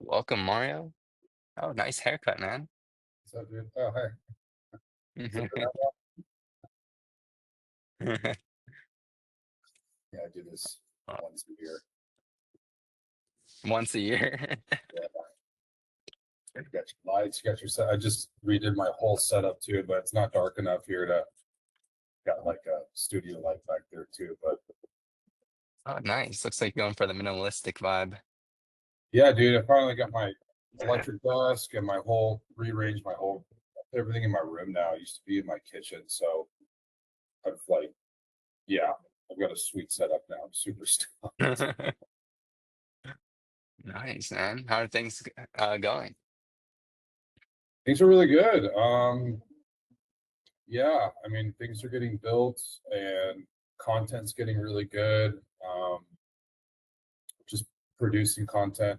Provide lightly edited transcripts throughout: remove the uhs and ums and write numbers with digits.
Welcome, Mario. Oh, nice haircut, man. What's up, dude? Oh, hey. Is it for that one? Yeah, I do this once a year. Once a year. Yeah, you got your lights, you got your set. I just redid my whole setup too, but it's not dark enough here to got like a studio light back there too. But Oh, nice. Looks like you're going for the minimalistic vibe. yeah, dude, I finally got my electric desk and my whole rearranged my whole everything in my room now. It used to be in my kitchen, so I've like, yeah, I've got a sweet setup now. I'm super stoked. Nice, man. How are things going? Things are really good. Yeah, I mean, things are getting built and content's getting really good. Just producing content,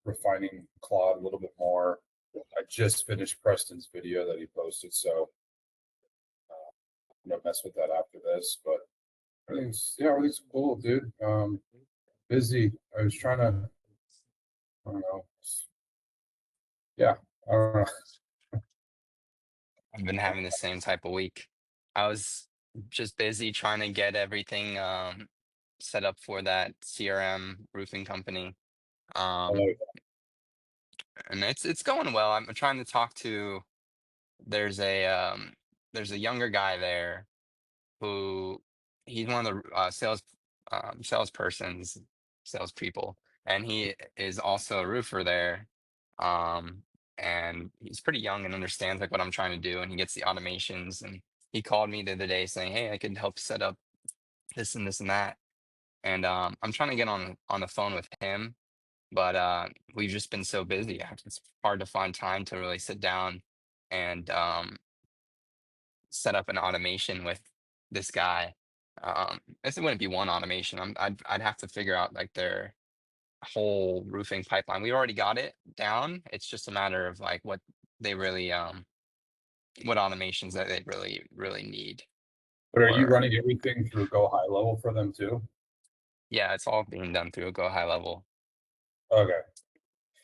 refining Claude a little bit more. I just finished Preston's video that he posted, so mess with that after this. But everything's cool, dude. Busy. I was trying to, I don't know. Yeah, I don't know. I've been having the same type of week. I was just busy trying to get everything set up for that CRM roofing company. Um, Like, and it's going well. I'm trying to talk to there's a there's a younger guy there who he's one of the salespersons, salespeople, and he is also a roofer there. Um, and he's pretty young and understands like what I'm trying to do, and he gets the automations. And he called me the other day saying, "Hey, I could help set up this and this and that." And I'm trying to get on the phone with him, but we've just been so busy. It's hard to find time to really sit down and set up an automation with this guy. This wouldn't be one automation. I'd have to figure out like their whole roofing pipeline. We already got it down. It's just a matter of like what they really what automations that they really need. but are you Or running everything through GoHighLevel for them too? yeah, it's all being done through GoHighLevel. Okay.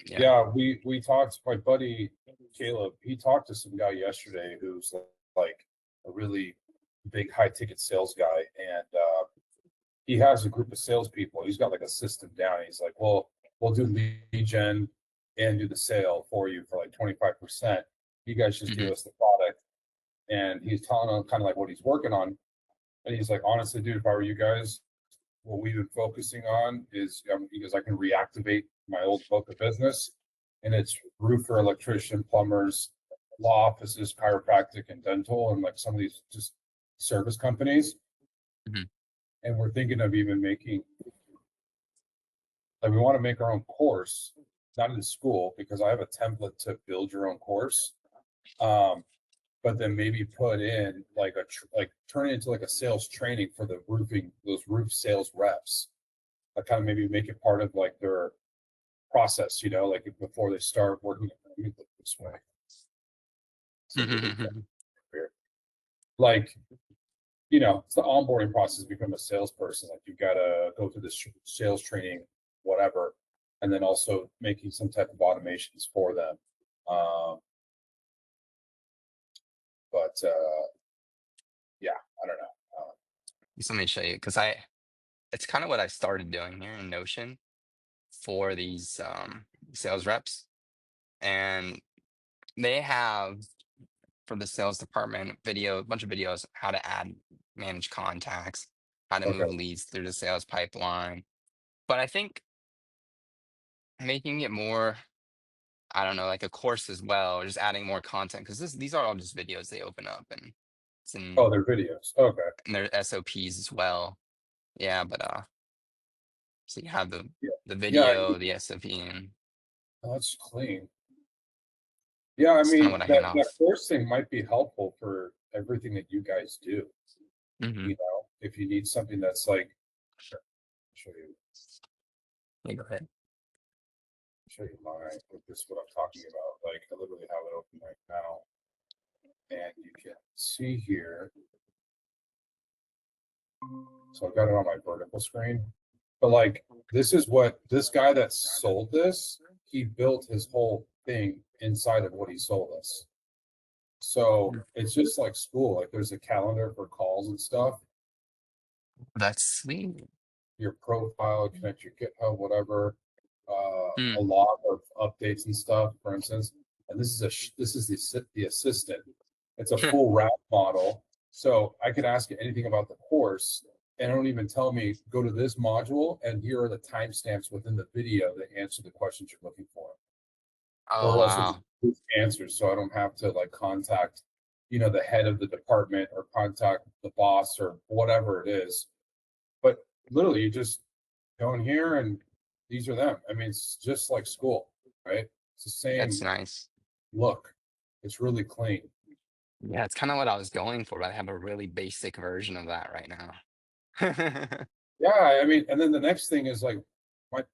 Yeah. Yeah, we talked. My buddy Caleb, he talked to some guy yesterday who's like a really big high ticket sales guy, and he has a group of salespeople. He's got like a system down. He's like, well, we'll do lead gen and do the sale for you for like 25%. You guys just give Hmm. us the product. And he's telling them kind of like what he's working on. And he's like, honestly, dude, if I were you guys, what we've been focusing on is because I can reactivate my old book of business, and it's roofer, electrician, plumbers, law offices, chiropractic, and dental, and like some of these just service companies. Hmm. And we're thinking of even making like we want to make our own course, not in school because I have a template to build your own course. Um, but then maybe put in like like turn it into like a sales training for the roofing, those roof sales reps. I kind of maybe make it part of like their process, like before they start working. Let me look this way. It's a little weird. Like, it's the onboarding process to become a salesperson. Like you've got to go through this sales training, whatever, and then also making some type of automations for them. Um, but yeah, I don't know. Let me show you because it's kind of what I started doing here in Notion for these sales reps, and they have for the sales department a bunch of videos, how to add, manage contacts, how to Okay. move leads through the sales pipeline. But I think making it more, I don't know, like a course as well, or just adding more content, because these are all just videos they open up and it's Oh, their videos. Okay. in their SOPs as well. Yeah, but so you have Yeah. the Yeah. video, the SOP, and That's clean. Yeah, I it's kind of mean what I that hand that off. course thing might be helpful for everything that you guys do. Hmm. If you need something that's like, sure, Yeah, go ahead. show you this what I'm talking about. Like I literally have it open right now, and you can see here. So I've got it on my vertical screen, but like this is what this guy that sold this. he built his whole thing inside of what he sold us. So it's just like school. Like there's a calendar for calls and stuff. That's sweet. Your profile, connect your GitHub, whatever. Hmm. A lot of updates and stuff, for instance. And this is the assistant. It's a full wrap model, so I could ask it anything about the course, and it don't even tell me go to this module, and here are the timestamps within the video that answer the questions you're looking for, Oh or also wow. just answers, so I don't have to like contact, the head of the department or contact the boss or whatever it is. But literally, you just go in here and these are them. I mean, it's just like school, right? It's the That's same nice. look. It's really clean. Yeah, it's kind of what I was going for, but I have a really basic version of that right now. Yeah, I mean, and then the next thing is like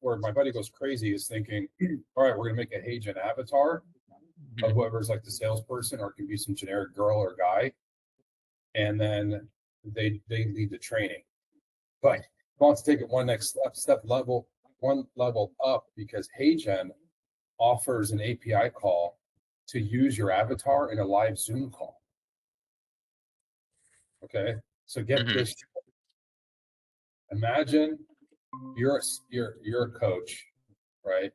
where my buddy goes crazy is thinking, all right, we're gonna make a Hey avatar of Mhm. whoever's like the salesperson, or it can be some generic girl or guy, and then they lead the training. But he wants to take it one level up because HeyGen offers an API call to use your avatar in a live Zoom call. Okay, so get Mhm. this. Imagine you're a coach, right?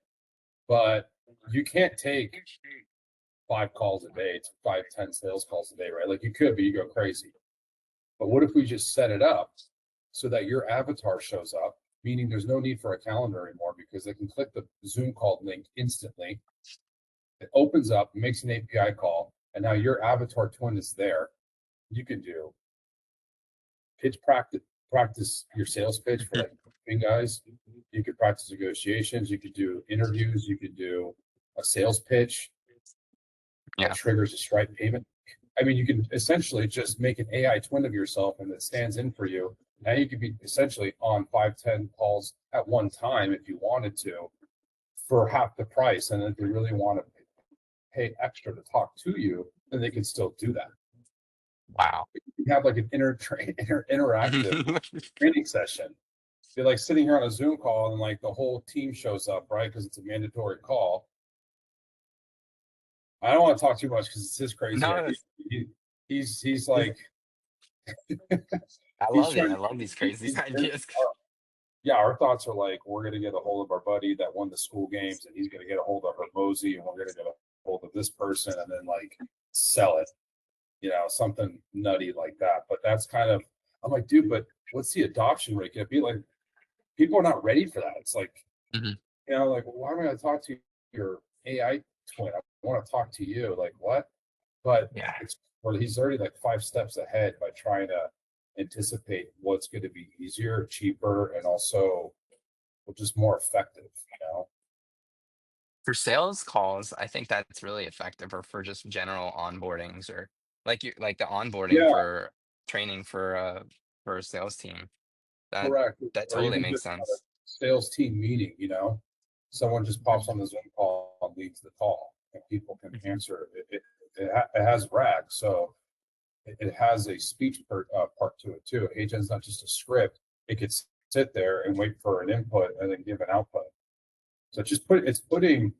But you can't take 5 calls a day, 5, 10 sales calls a day, right? Like you could, but you go crazy. But what if we just set it up so that your avatar shows up, meaning there's no need for a calendar anymore because they can click the Zoom call link instantly. It opens up, makes an API call, and now your avatar twin is there. You can do pitch practice your sales pitch for like guys. You could practice negotiations. You could do interviews. You could do a sales pitch that Yeah, triggers a Stripe payment. I mean, you can essentially just make an AI twin of yourself and that stands in for you. Now you could be essentially on 5, 10 calls at one time if you wanted to for half the price. And if they really want to pay extra to talk to you, then they can still do that. wow. You have like an interactive training session. You're like sitting here on a Zoom call and like the whole team shows up, right? Because it's a mandatory call. I don't want to talk too much because it's his crazy No, idea. He's like I he's love it. trying I to love these crazy he's, ideas. yeah, our thoughts are like we're gonna get a hold of our buddy that won the school games, and he's gonna get a hold of Mosey, and we're gonna get a hold of this person, and then like sell it, something nutty like that. But that's kind of I'm like, dude, but what's the adoption rate? Can it be like people are not ready for that? It's like Mhm. like, well, why am I going to talk to your AI twin? I want to talk to you. Like what? But Yeah. it's well, he's already like 5 steps ahead by trying to anticipate what's going to be easier, cheaper, and also just more effective. For sales calls, I think that's really effective, or for just general onboardings, or like the onboarding Yeah, for training for a sales team. That correct. that Or totally even makes just at a sense. sales team meeting. Someone just pops on Mhm. the Zoom call and leads the call, and people can Mhm. answer. It has RAG, so it has a speech part to it too. Agent's not just a script; it could sit there and wait for an input and then give an output. So it's putting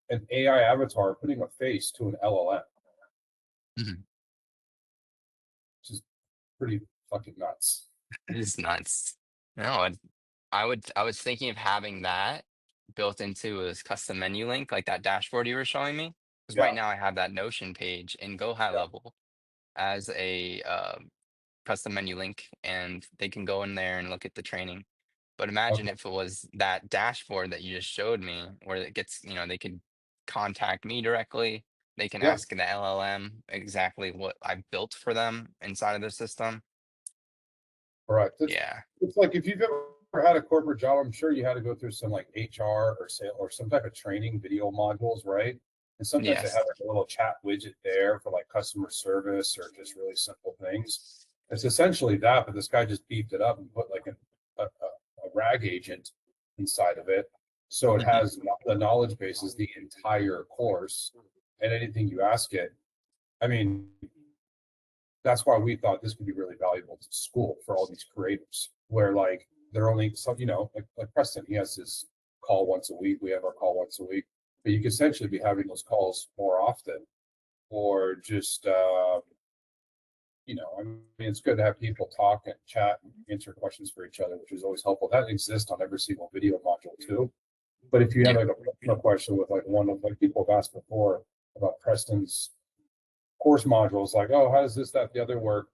an AI avatar, putting a face to an LLM, Mhm. which is pretty fucking nuts. It is nuts. No, I was thinking of having that built into a custom menu link, like that dashboard you were showing me. Because Yeah, right now I have that Notion page in yeah, GoHighLevel as a custom menu link, and they can go in there and look at the training. But imagine okay, if it was that dashboard that you just showed me, where it gets, they could contact me directly. They can yeah, ask the LLM exactly what I built for them inside of the system. correct. Yeah. It's like if you've ever had a corporate job, I'm sure you had to go through some like HR or sale or some type of training video modules, right? And sometimes they have Yes. like a little chat widget there for like customer service or just really simple things. It's essentially that, but this guy just beefed it up and put like a RAG agent inside of it. So it Mhm. has the knowledge base is the entire course and anything you ask it. I mean, that's why we thought this could be really valuable to school for all these creators, where like they're only some, like Preston, he has his call once a week. We have our call once a week, but you could essentially be having those calls more often, or just I mean, it's good to have people talk and chat and answer questions for each other, which is always helpful. That exists on every single video module too. But if you have Yeah. like a personal question with like one of like people have asked before about Preston's course modules, like, oh, how does this, that, the other work?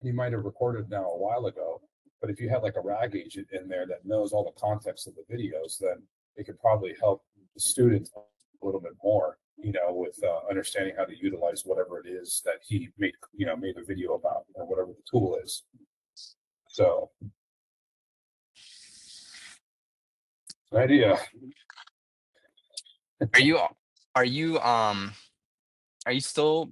You might have recorded now a while ago, but if you had like a RAG agent in there that knows all the context of the videos, then it could probably help the student a little bit more, with understanding how to utilize whatever it is that he made a video about, or whatever the tool is. So, an idea. Are you are you are you still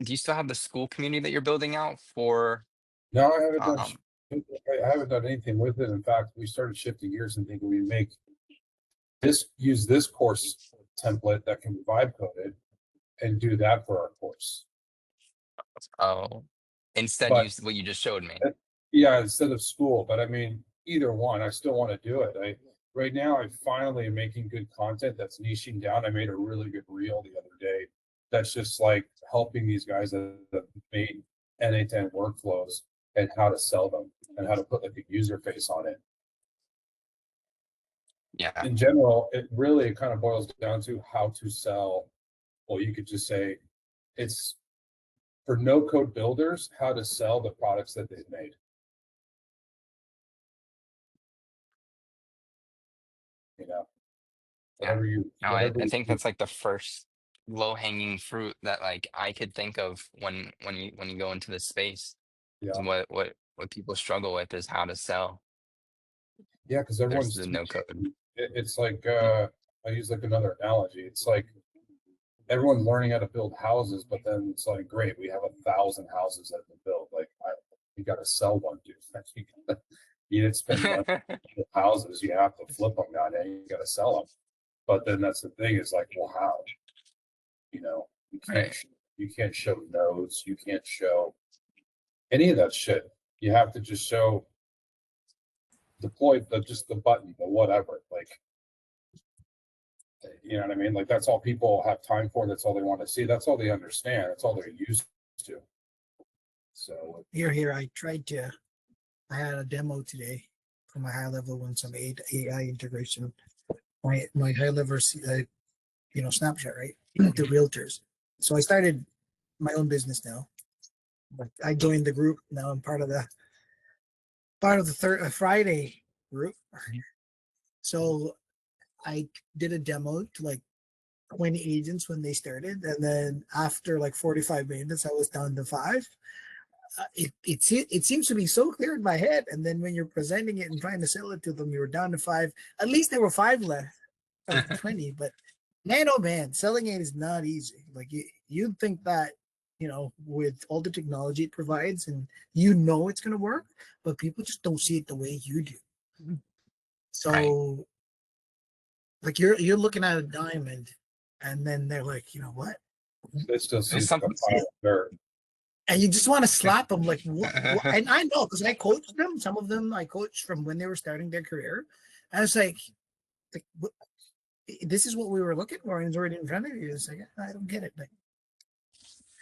do you still have the school community that you're building out for No, I haven't done. um I haven't done anything with it. In fact, we started shifting gears and thinking we make use this course template that can be vibe coded and do that for our course. oh instead But use what you just showed me? yeah, instead of school. But I mean, either one, I still want to do it. Right now I finally am making good content that's niching down. I made a really good reel the other day that's just like helping these guys that have made NA10 workflows and how to sell them and how to put like a user face on it. Yeah. In general, it really kind of boils down to how to sell. Well, you could just say it's for no code builders, how to sell the products that they've made. You know, Yeah. whatever you, No, whatever I you think do. that's like the first low hanging fruit that like I could think of when you go into this space. Is Yeah. what people struggle with is how to sell Yeah. Cause versus everyone's the no code. it's like, I use like another analogy. It's like everyone's learning how to build houses, but then it's like, great, we have 1,000 houses that have been built. Like, you got to sell one, dude. You didn't spend money on houses. You have to flip them now. Now you got to sell them. But then that's the thing is like, well, how? You can't Right. you can't show nodes. You can't show any of that shit. You have to just show deploy just the button, the whatever. Like, you know what I mean? Like that's all people have time for. That's all they want to see. That's all they understand. That's all they're used to. So Here, I had a demo today for my high level and some AI integration. My high level, snapshot, right? The realtors. So I started my own business now. I joined the group. Now I'm part of the third Friday group. So I did a demo to like 20 agents when they started, and then after like 45 minutes, I was down to five. It seems to be so clear in my head, and then when you're presenting it and trying to sell it to them, you were down to five. At least there were five left of the 20, but man, oh man, selling it is not easy. Like you'd think that, with all the technology it provides, and it's going to work, but people just don't see it the way you do. Right. So, like you're looking at a diamond, and then they're like, you know what? it still There's seems like a something. pile of dirt. And you just want to slap them, like, what? And I know because I coached them. Some of them I coached from when they were starting their career. I was like, this is what we were looking for, and it's already in front of you. It's like, I don't get it. Like,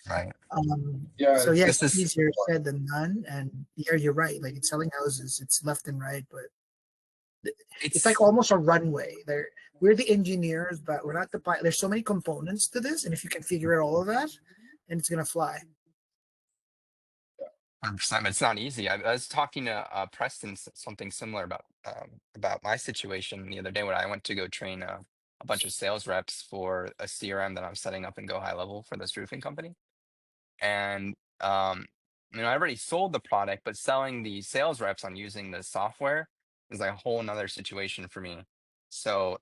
Right. Yeah, so yes, This is easier said than done. And yeah, you're right. Like it's selling houses, it's left and right, but it's like it's almost a runway. We're the engineers, but we're not the pilot. There's so many components to this, and if you can figure out all of that, then it's gonna fly. 100%, but it's not easy. I was talking to Preston something similar about my situation the other day when I went to go train a bunch of sales reps for a CRM that I'm setting up in GoHighLevel for this roofing company. And I already sold the product, but selling the sales reps on using the software is like a whole nother situation for me. So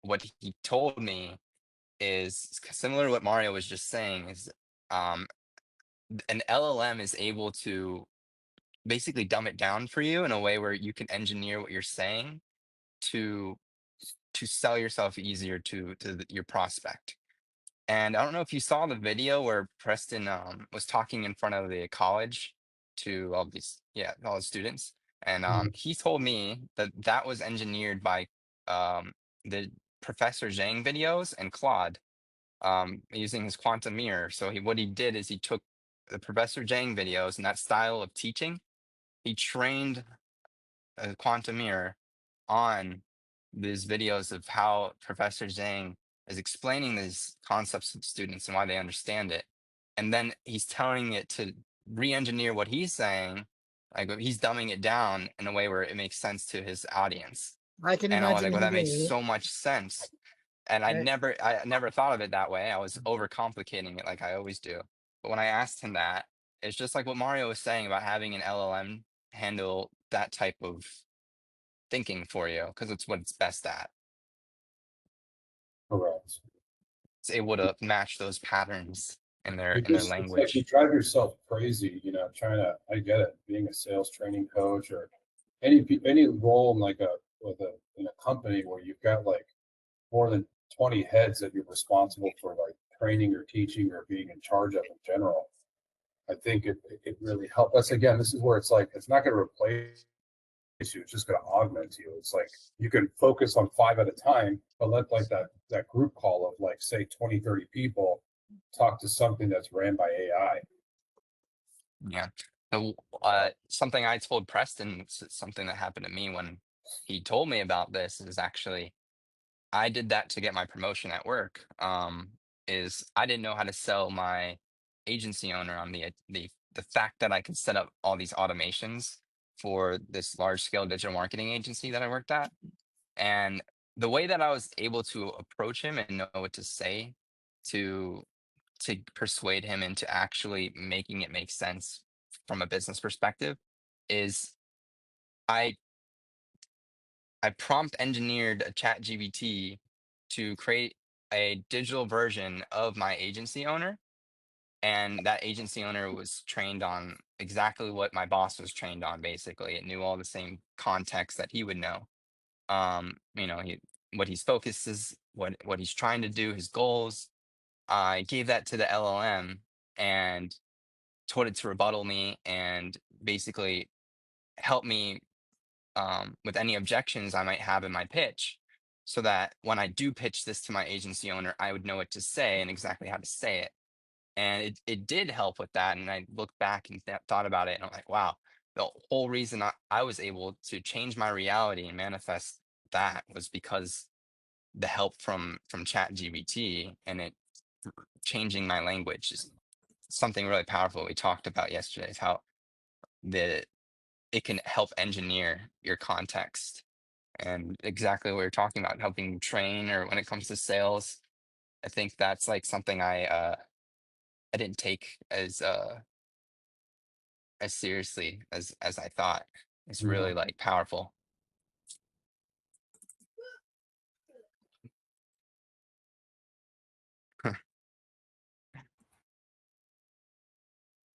what he told me is similar to what Mario was just saying is um, an LLM is able to basically dumb it down for you in a way where you can engineer what you're saying to sell yourself easier to your prospect. And I don't know if you saw the video where Preston was talking in front of the college to all the students, and Mhm. he told me that that was engineered by the Professor Zhang videos and Claude, using his quantum mirror. So what he did is he took the Professor Zhang videos and that style of teaching. He trained a quantum mirror on these videos of how Professor Zhang is explaining these concepts to students and why they understand it. And then he's telling it to re-engineer what he's saying, like he's dumbing it down in a way where it makes sense to his audience. I can And I was imagine like, well, him that makes doing so much sense. And it. I never thought of it that way. I was overcomplicating it like I always do. But when I asked him that, it's just like what Mario was saying about having an LLM handle that type of thinking for you because it's what it's best at. Correct. It's able to match those patterns in You their just, it's like you language. drive yourself crazy, you know, trying to, I get it, being a sales training coach or any role in like in a company where you've got like more than 20 heads that you're responsible for like training or teaching or being in charge of in general. I think it really helps. That's again, this is where it's like, it's not going to replace you, it's just going to augment you. It's like you can focus on 5 at a time, but let like that group call of like say 20, 30 people talk to something that's ran by AI. Yeah. So, something I told Preston, something that happened to me when he told me about this is actually I did that to get my promotion at work. Is I didn't know how to sell my agency owner on the fact that I could set up all these automations for this large scale digital marketing agency that I worked at. And the way that I was able to approach him and know what to say to persuade him into actually making it make sense from a business perspective is I I prompt engineered a chat GBT to create a digital version of my agency owner. And that agency owner was trained on exactly what my boss was trained on, basically. It knew all the same context that he would know. What he's focused is, what he's trying to do, his goals. I gave that to the LLM and told it to rebuttal me and basically help me with any objections I might have in my pitch, so that when I do pitch this to my agency owner, I would know what to say and exactly how to say it. And it did help with that. And I looked back and thought about it, and I'm like, wow, the whole reason I was able to change my reality and manifest that was because the help from Chat GBT and it changing my language is something really powerful we talked about yesterday, is how the it can help engineer your context and exactly what you're talking about, helping you train or when it comes to sales. I think that's like something I didn't take as seriously as I thought. It's Yeah. really like powerful.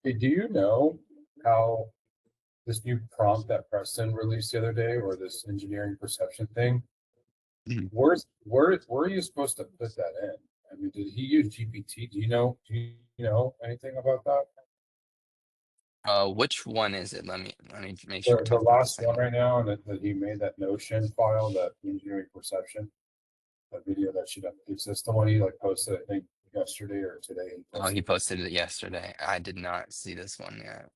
Hey, do you know how this new prompt that Preston released the other day, or this engineering perception thing, Mhm. where are you supposed to put that in? I mean, did he use GPT? Do you know anything about that? Which one is it? Let me make sure we're The talking about the last same one one. right now, and that he made that Notion file, that engineering perception, that video that should exist. The one he like posted, I think yesterday or today. He Oh, he posted, posted it yesterday. I did not see this one yet.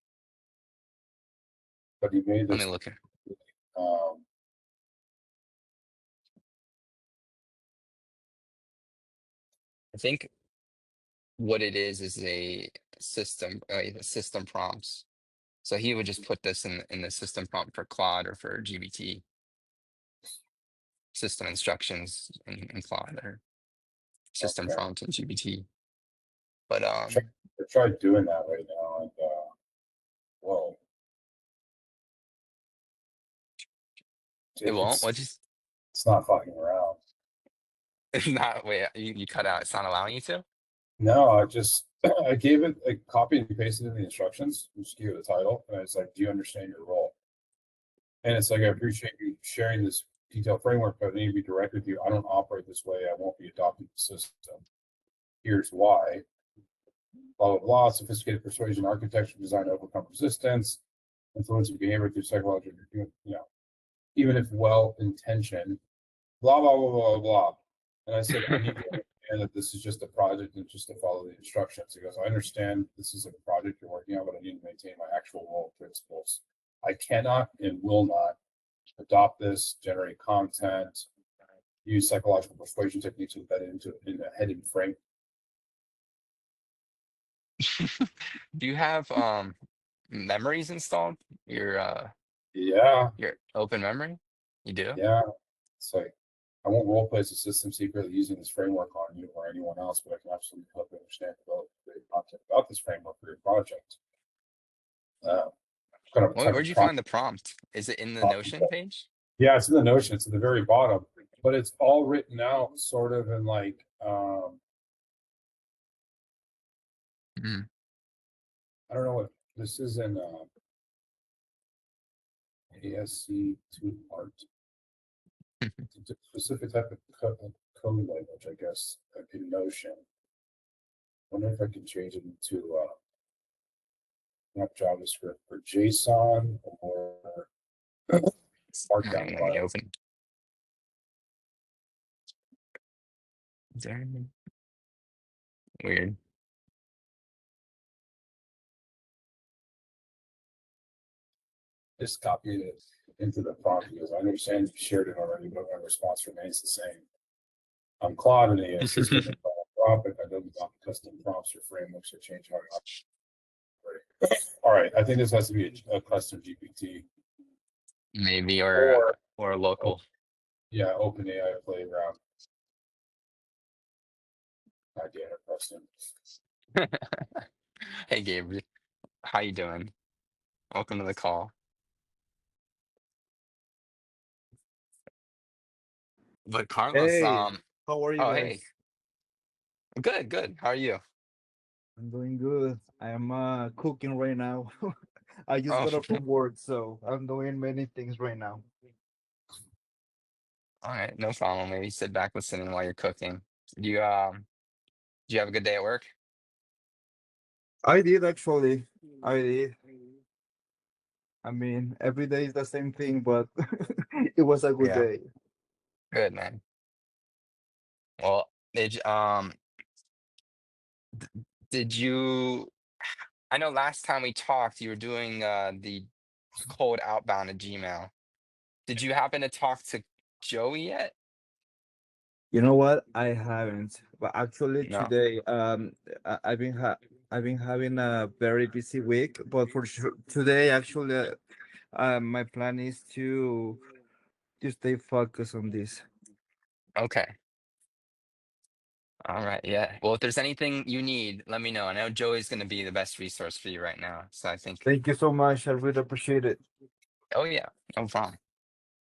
but he made Let me this. look here. Um, I think what it is a system prompts. So he would just put this in the system prompt for Claude or for GBT, system instructions in Claude or system okay, prompt in GBT. But try, I tried doing that right now, and whoa, it it, won't. it's What just it's not fucking around. it's not wait, you cut out. It's not allowing you to? No, I just I gave it, I copied and pasted in the instructions, just gave it a title, and I was like, "Do you understand your role?" And it's like, "I appreciate you sharing this detailed framework, but I need to be direct with you. I don't operate this way. I won't be adopting the system. Here's why." Blah blah blah. Sophisticated persuasion, architecture designed to overcome resistance, influencing behavior through psychological, even if well intentioned, blah, blah, blah, blah, blah. And I said, I need to understand that this is just a project and just to follow the instructions. He goes, I understand this is a project you're working on, but I need to maintain my actual role principles. I cannot and will not adopt this, generate content, use psychological persuasion techniques embedded into in a hidden frame. Do you have memories installed? Yeah, Your open memory? You do? yeah. It's like I won't role play as a system secretly using this framework on you or anyone else, but I can absolutely help you understand develop great content about this framework for your project. Kind of a type Where'd of you prompt. find the prompt? Is it in the Notion page? Yeah, it's in the Notion. It's at the very bottom, but it's all written out sort of in like Mm. I don't know what this is in ASC2 art. It's a specific type of code language, I guess, in Notion. I wonder if I can change it into not JavaScript or JSON or Markdown Let me environment. open. Is there anything weird? Just copied it into the prompt because I understand you shared it already, but my response remains the same. I'm Claude, an AI system and philanthropic. I don't adopt custom prompts or frameworks or change how I operate. All right, I think this has to be a custom GPT Maybe or or local. yeah, OpenAI Playground. Idea custom. Hey Gabriel, how you doing? Welcome to the call. But Carlos, Hey, how are you oh hey, guys? good, good. How are you? I'm doing good. I'm cooking right now. I just Oh, got off from work, so I'm doing many things right now. all right, no problem. Maybe sit back listening while you're cooking. Do you have a good day at work? I did actually. I did. I mean, every day is the same thing, but it was a good Yeah, day. good man. Well, did you? I know last time we talked, you were doing the cold outbound at Gmail. Did you happen to talk to Joey yet? You know what? I haven't. But actually No. today, I've been having a very busy week, but for sure today actually my plan is to stay focused on this. Okay. All right. Yeah. Well, if there's anything you need, let me know. I know Joey's going to be the best resource for you right now. So I think, Thank you so much. I really appreciate it. oh yeah, no problem.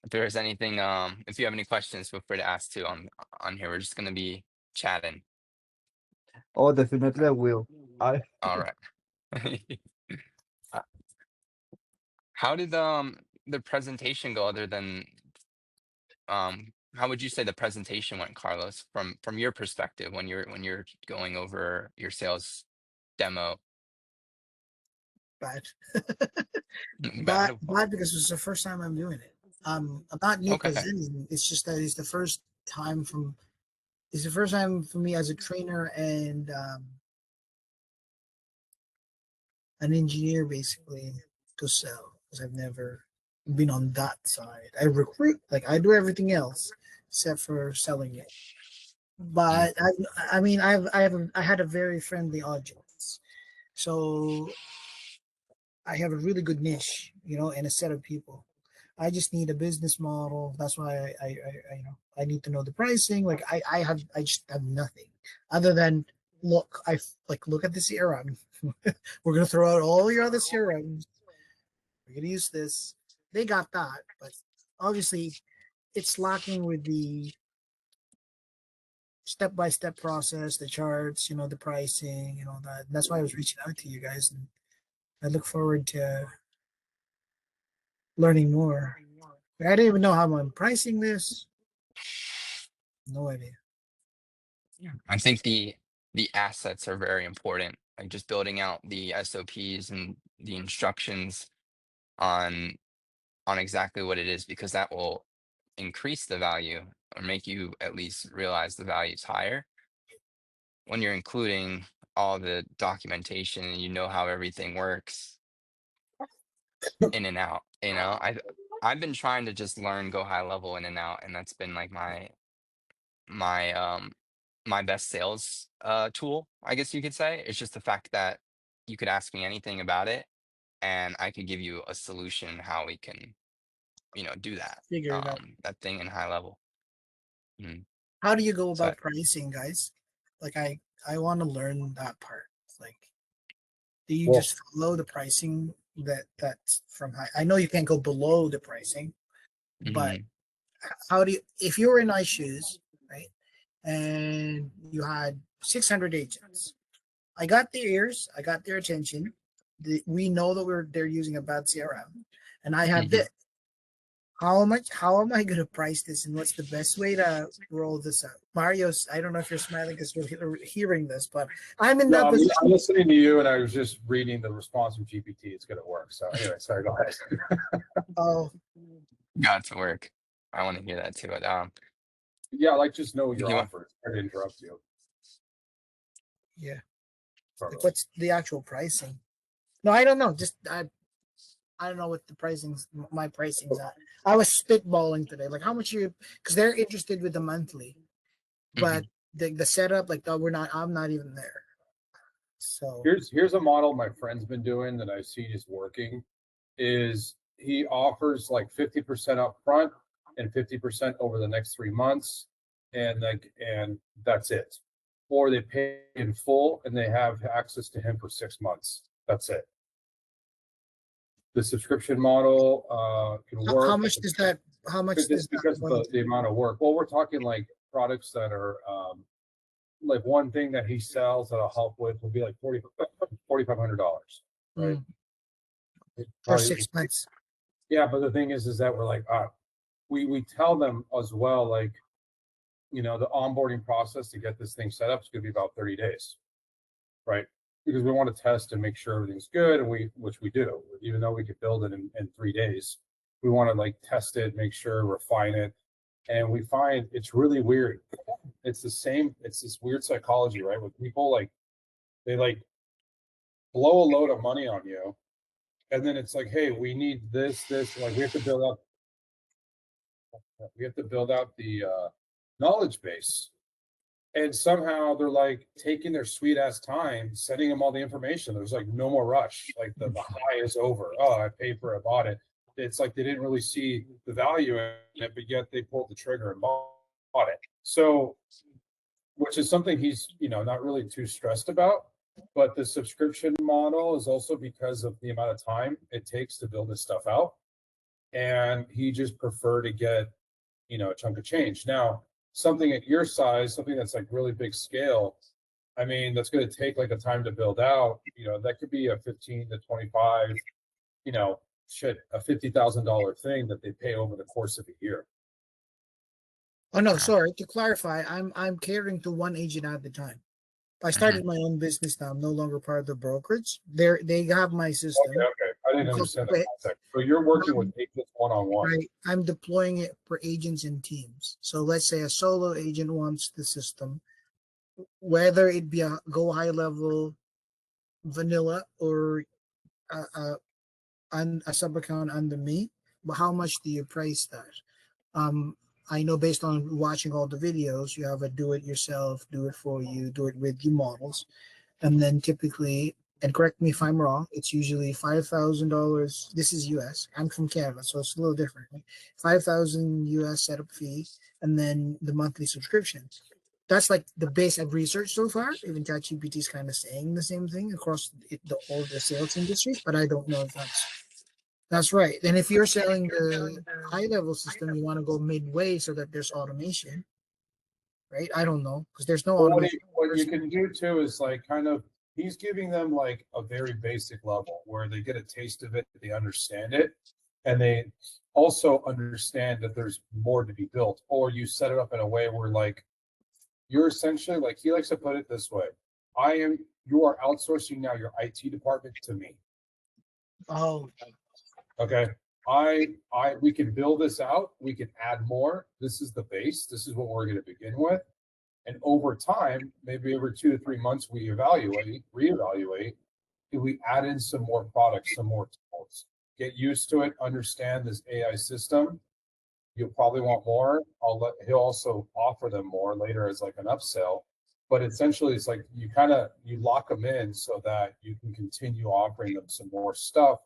If there's anything, if you have any questions, feel free to ask too on here. We're just going to be chatting. Oh, definitely I will. I All right. Uh, How did the presentation go other than how would you say the presentation went, Carlos, from your perspective when you're going over your sales demo? Bad. Bad. Bad because it's the first time I'm doing it. I'm not new Okay. presenting. It's just that it's the first time for me as a trainer and an engineer basically to sell because I've never been on that side. I recruit, like I do everything else except for selling it. Mm, But I had a very friendly audience, so I have a really good niche, and a set of people. I just need a business model. That's why I need to know the pricing. Like I just have nothing other than look at the CRM. We're gonna throw out all your other CRMs. We're gonna use this. They got that, but obviously it's lacking with the step by step process, the charts, the pricing, and all that. And that's why I was reaching out to you guys, and I look forward to learning more. I didn't even know how I'm pricing this. No idea. yeah. I think the assets are very important. Like just building out the SOPs and the instructions on on exactly what it is, because that will increase the value or make you at least realize the value is higher when you're including all the documentation and you know how everything works in and out. I've been trying to just learn go high level in and out, and that's been like my my best sales tool, I guess you could say. It's just the fact that you could ask me anything about it and I could give you a solution how we can, do that. Figure it out. That thing in high level. Mhm. How do you go So about pricing, guys? Like I want to learn that part. Like, do you Well, just follow the pricing that's from high? I know you can't go below the pricing, but mhm, how do you, if you were in my shoes, right, and you had 600 agents, I got their ears, I got their attention. We know that they're using a bad CRM, and I have mhm. this. How am I going to price this, and what's the best way to roll this out? Mario's, I don't know if you're smiling because you're hearing this, but I'm in no, that position. I'm listening to you, and I was just reading the response from GPT. It's going to work. So anyway, sorry. Go ahead. Oh, Got to work. I want to hear that too. But Yeah, like just know if your you want, offer. Sorry to interrupt you. yeah. Like, Carlos. what's the actual pricing? No, I don't know. Just I don't know what the pricing's my pricing's at. I was spitballing today. Like, how much you? Because they're interested with the monthly, but mhm, the setup, like, we're not. I'm not even there. So Here's a model my friend's been doing that I've seen is working. Is he offers like 50% up front and 50% over the next 3 months, and that's it. Or they pay in full and they have access to him for 6 months. That's it. The subscription model can how work much does that? How much does just that because of going the amount of work. Well, we're talking like products that are like one thing that he sells that I'll help with will be like $4,500, right? to for Probably, 6 months? yeah. But the thing is that we're like, we tell them as well, like, the onboarding process to get this thing set up is going to be about 30 days, right? Because we want to test and make sure everything's good, and which we do, even though we could build it in 3 days, we want to like test it, make sure, refine it, and we find it's really weird. It's this weird psychology, right? With people, like, they like blow a load of money on you, and then it's like, hey, we need this, like we have to build out the knowledge base. And somehow they're like taking their sweet ass time, sending them all the information. There's like no more rush. Like the high is over. Oh, I paid for it, I bought it. It's like they didn't really see the value in it, but yet they pulled the trigger and bought it. So, which is something he's, not really too stressed about. But the subscription model is also because of the amount of time it takes to build this stuff out. And he just preferred to get, a chunk of change. Now, something at your size, something that's like really big scale, I mean, that's going to take like a time to build out. That could be a 15 to 25, a $50,000 thing that they pay over the course of a year. Oh no, yeah, sorry. To clarify, I'm catering to one agent at the time. I mhm. started my own business now. I'm no longer part of the brokerage. They have my Okay, system. okay. I didn't understand that Wait, context. So you're working with agents one-on-one. I'm deploying it for agents and teams. So let's say a solo agent wants the system, whether it be a GoHighLevel vanilla or a sub account under me. But how much do you price that? Um, I know based on watching all the videos, you have a do it yourself, do it for you, do it with you models. And then typically, and correct me if I'm wrong, it's usually $5,000. This is US. I'm from Canada, so it's a little different. Right? 5,000 US setup fee, and then the monthly subscription. That's like the base I've researched so far. Even ChatGPT is kind of saying the same thing across all the sales industries, but I don't know if that's right. And if you're selling the high level system, you want to go midway so that there's automation, right? I don't know because there's no Well, automation. what you can do too is like kind of he's giving them like a very basic level where they get a taste of it, they understand it, and they also understand that there's more to be built. Or you set it up in a way where like you're essentially, like, he likes to put it this way: you are outsourcing now your IT department to me. Oh, Okay. we can build this out. We can add more. This is the base. This is what we're going to begin with. And over time, maybe every 2 to 3 months, we reevaluate. If we add in some more products, some more tools, get used to it, understand this AI system. You'll probably want more. He'll also offer them more later as like an upsell. But essentially, it's like you lock them in so that you can continue offering them some more stuff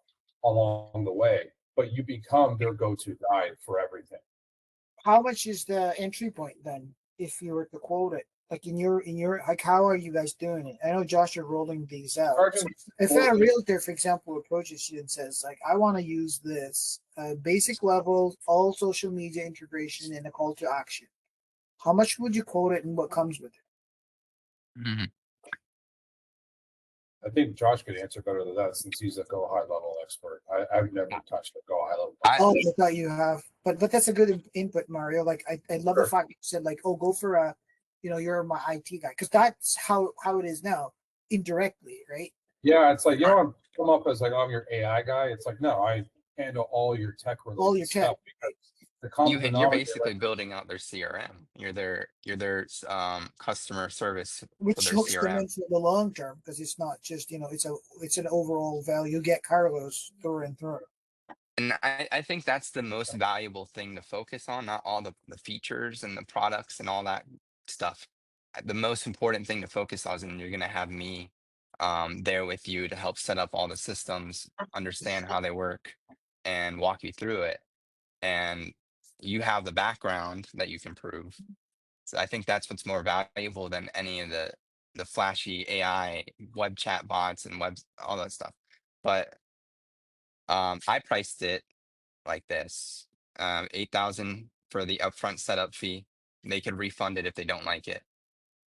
along the way. But you become their go-to guide for everything. How much is the entry point then, if you were to quote it? Like in your like, how are you guys doing it? I know Josh, you're rolling these out. So if a realtor, for example, approaches you and says, like, I want to use this basic level, all social media integration and a call to action, how much would you quote it and what comes with it? Mhm. I think Josh could answer better than that since he's a GoHighLevel expert. I've never touched a GoHighLevel. Oh, I thought you have, but that's a good input, Mario. Like I love the fact you said like, oh, go for a, you're my IT guy, because that's how it is now, indirectly, right? Yeah, it's like I'm come up as like I'm your AI guy. It's like no, I handle all your tech related stuff because the common You're denominator, basically building out their CRM. You're their customer service for Which their hooks them CRM. in for the long term, because it's not just it's an overall value. You get Carlos through and through. And I think that's the most valuable thing to focus on, not all the features and the products and all that stuff. The most important thing to focus on is, and you're going to have me there with you to help set up all the systems, understand how they work, and walk you through it. And you have the background that you can prove. So I think that's what's more valuable than any of the flashy AI web chat bots and all that stuff. But I priced it like this, 8,000 for the upfront setup fee. They could refund it if they don't like it.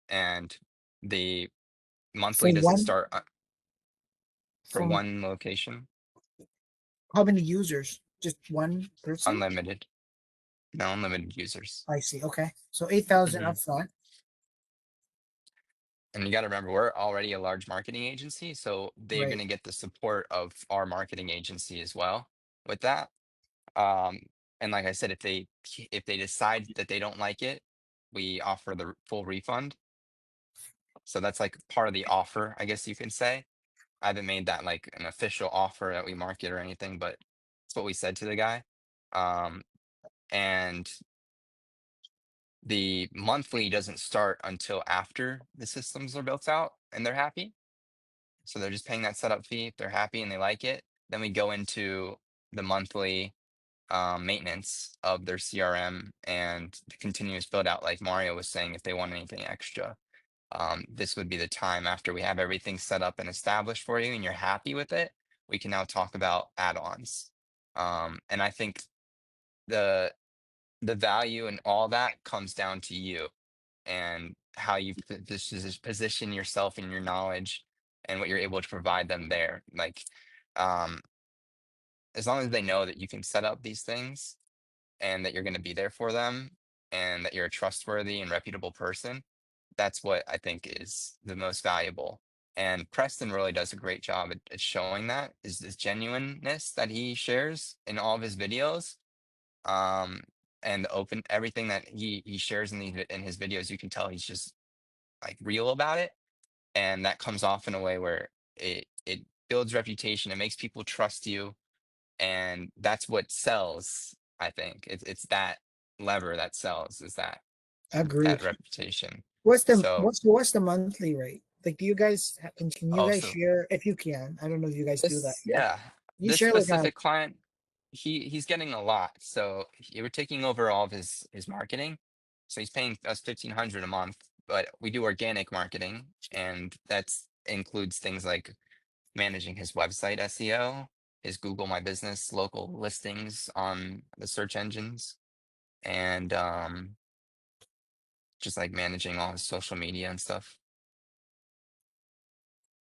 And the For monthly doesn't one, start for from one location, how many users? Just one person? unlimited, no unlimited users. I see. Okay, so 8,000 Mhm. upfront. And you got to remember, we're already a large marketing agency, so they're going Right. to get the support of our marketing agency as well with that. Um, and like I said, if they decide that they don't like it, we offer the full refund. So that's like part of the offer, I guess you can say. I haven't made that like an official offer that we market or anything, but it's what we said to the guy. Um, and the monthly doesn't start until after the systems are built out and they're happy. So they're just paying that setup fee. If they're happy and they like it, then we go into the monthly maintenance of their CRM and the continuous build out. Like Mario was saying, if they want anything extra, this would be the time after we have everything set up and established for you and you're happy with it, we can now talk about add-ons. And I think the value and all that comes down to you and how you position yourself and your knowledge and what you're able to provide them there. Like, um, as long as they know that you can set up these things and that you're going to be there for them and that you're a trustworthy and reputable person, that's what I think is the most valuable. And Preston really does a great job at showing that, is this genuineness that he shares in all of his videos. Um, and everything that he shares in his videos, you can tell he's just like real about it. And that comes off in a way where it builds reputation, it makes people trust you, and that's what sells. I think it's that lever that sells, is that Agreed. reputation. What's the So what's the monthly rate? Like, do you guys can you guys also share, if you can? I don't know if you guys do that. yeah, You this share like a specific client, he's getting a lot. So we're taking over all of his marketing. So he's paying us 1,500 a month, but we do organic marketing, and that's includes things like managing his website SEO, his Google My Business local listings on the search engines, and just like managing all his social media and stuff.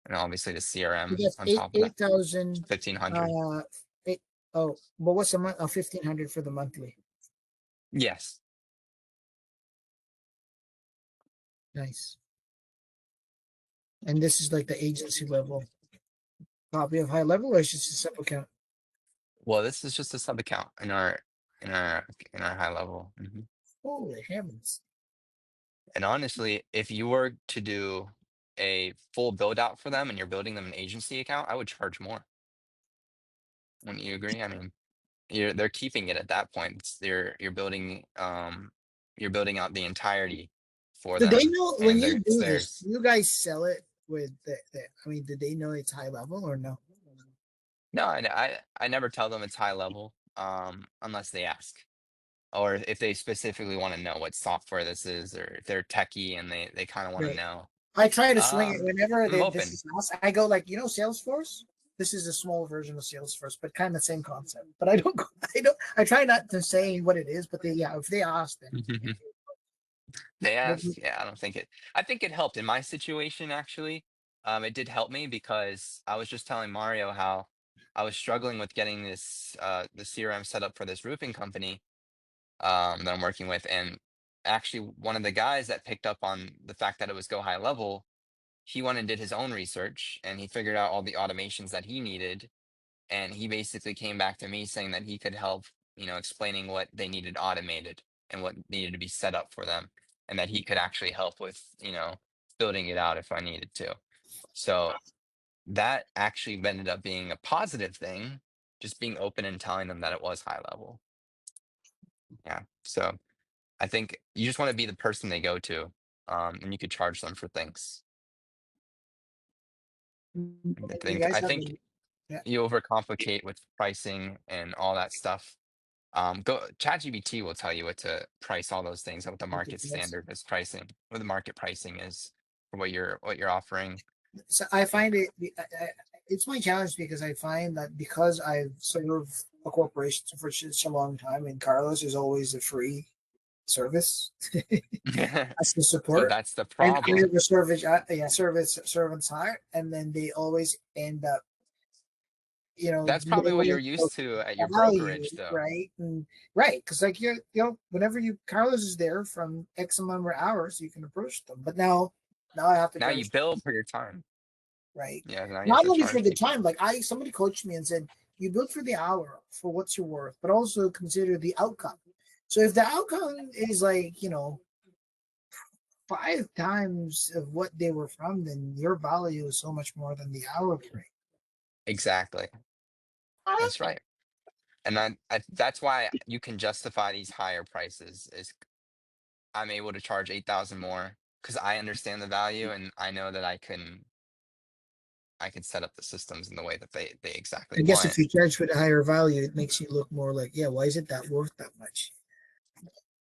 And obviously the you CRM get on top of that. 8,000 1,500. eight, oh, but what's the month? 1,500 for the monthly. Yes. Nice. And this is like the agency level copy of high level, or it's just a simple count? Well, this is just a sub account in our high level. Holy heavens. And honestly, if you were to do a full build out for them and you're building them an agency account, I would charge more. Wouldn't you agree? I mean, they're keeping it at that point. You're building out the entirety for Do they them, know when and you it's do this, theirs. you guys sell it with I mean, do they know it's high level or no? No, I never tell them it's high level, unless they ask, or if they specifically want to know what software this is, or if they're techie and they kind of want to Right. know. I try to swing it whenever I'm this open. is asked. I go like, Salesforce. This is a small version of Salesforce, but kind of the same concept. But I don't. I try not to say what it is, but if they ask, then They asked, yeah, I don't think it. I think it helped in my situation actually. It did help me because I was just telling Mario how I was struggling with getting the CRM set up for this roofing company that I'm working with, and actually one of the guys that picked up on the fact that it was GoHighLevel, he went and did his own research and he figured out all the automations that he needed, and he basically came back to me saying that he could help, explaining what they needed automated and what needed to be set up for them, and that he could actually help with, building it out if I needed to. So that actually ended up being a positive thing, just being open and telling them that it was high level. Yeah. So I think you just want to be the person they go to, and you could charge them for things. I you think guys I have think yeah. you overcomplicate with pricing and all that stuff. Go ChatGPT will tell you what to price all those things, what the market standard is pricing, what the market pricing is for what you're offering. So I find it's my challenge because I find that because I've served a corporation for such a long time, and Carlos is always a free service as the Well, support, that's the and I problem. have a service servants heart, and then they always end up, That's probably what you're lowering used to at your value, brokerage, though. right? And right, because like whenever Carlos is there from X amount of hours, you can approach them. But now I have to Now you charge, bill for your time. right? Yeah, now you have Not to only for charge the people. time, like somebody coached me and said, you build for the hour for what's your worth, but also consider the outcome. So if the outcome is like, 5 times of what they were from, then your value is so much more than the hourly rate. Exactly. That's right. And that's why you can justify these higher prices. Is I'm able to charge 8,000 more because I understand the value and I know that I can set up the systems in the way that they exactly I guess want. if you charge for the higher value, it makes you look more like, why is it that worth that much?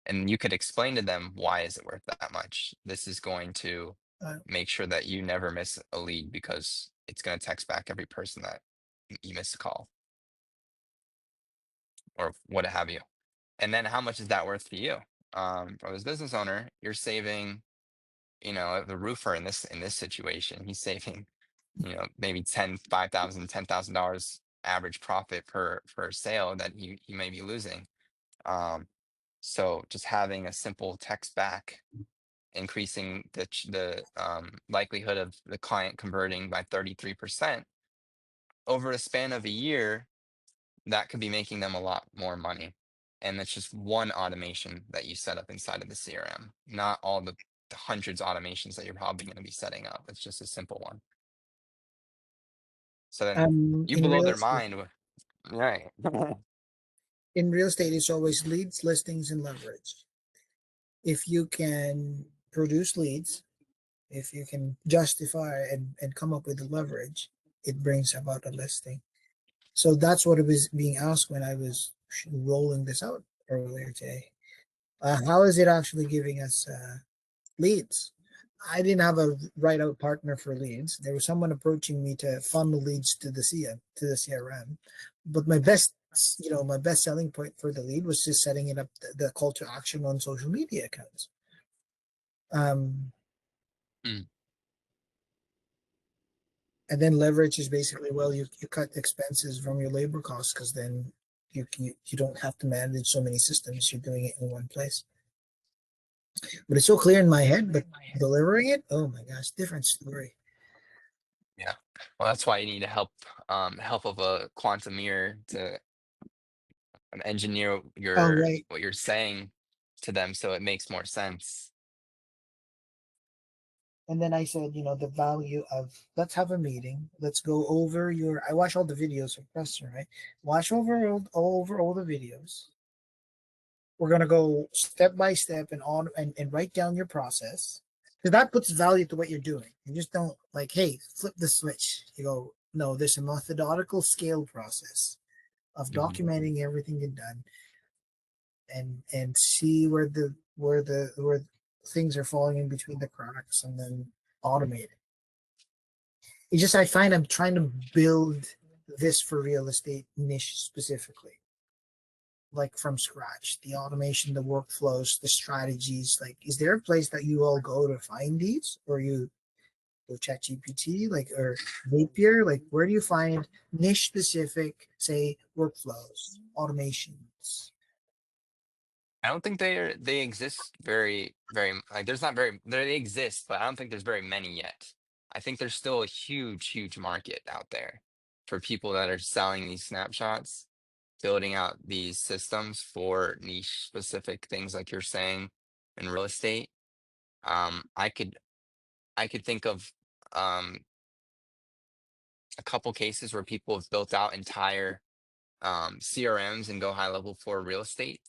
And you could explain to them, why is it worth that much? This is going to Uh, make sure that you never miss a lead because it's going to text back every person that you missed a call or what have you. And then how much is that worth for you? From as business owner, you're saving, the roofer in this situation, he's saving, maybe 10, 5,000, $10,000 average profit per sale that he may be losing. So just having a simple text back, increasing the likelihood of the client converting by 33% over a span of a year, that could be making them a lot more money. And that's just one automation that you set up inside of the CRM, not all the hundreds of automations that you're probably going to be setting up. It's just a simple one. So then you in blow real their estate, mind. Right. it's always leads, listings, and leverage. If you can produce leads, if you can justify and come up with the leverage, it brings about a listing. So that's what it was being asked when I was rolling this out earlier today. How is it actually giving us leads? I didn't have a write out partner for leads. There was someone approaching me to funnel leads to the CRM, but my best selling point for the lead was just setting it up the call to action on social media accounts. Mm. And then leverage is basically, you cut expenses from your labor costs because then you don't have to manage so many systems. You're doing it in one place. But it's so clear in my head, but delivering it, oh my gosh, different story. Yeah. Well, that's why you need help of a quantum mirror to engineer Oh, right. what you're saying to them so it makes more sense. And then I said, the value of, let's have a meeting. Let's go over I watch all the videos of Preston, right? Watch over all the videos. We're gonna go step by step and write down your process. Because that puts value to what you're doing. You just don't like, hey, flip the switch. You go, no, there's a methodical scale process of Mhm. documenting everything you've done and see where things are falling in between the cracks and then automate it. It's just I find I'm trying to build this for real estate niche specifically, like from scratch. The automation, the workflows, the strategies. Like, is there a place that you all go to find these, or you go ChatGPT, like, or Zapier? Like, where do you find niche specific, say, workflows, automations? I don't think they exist very like there's not very they exist, but I don't think there's very many yet. I think there's still a huge market out there for people that are selling these snapshots, building out these systems for niche specific things like you're saying in real estate. I could think of um a couple cases where people have built out entire CRMs and GoHighLevel for real estate,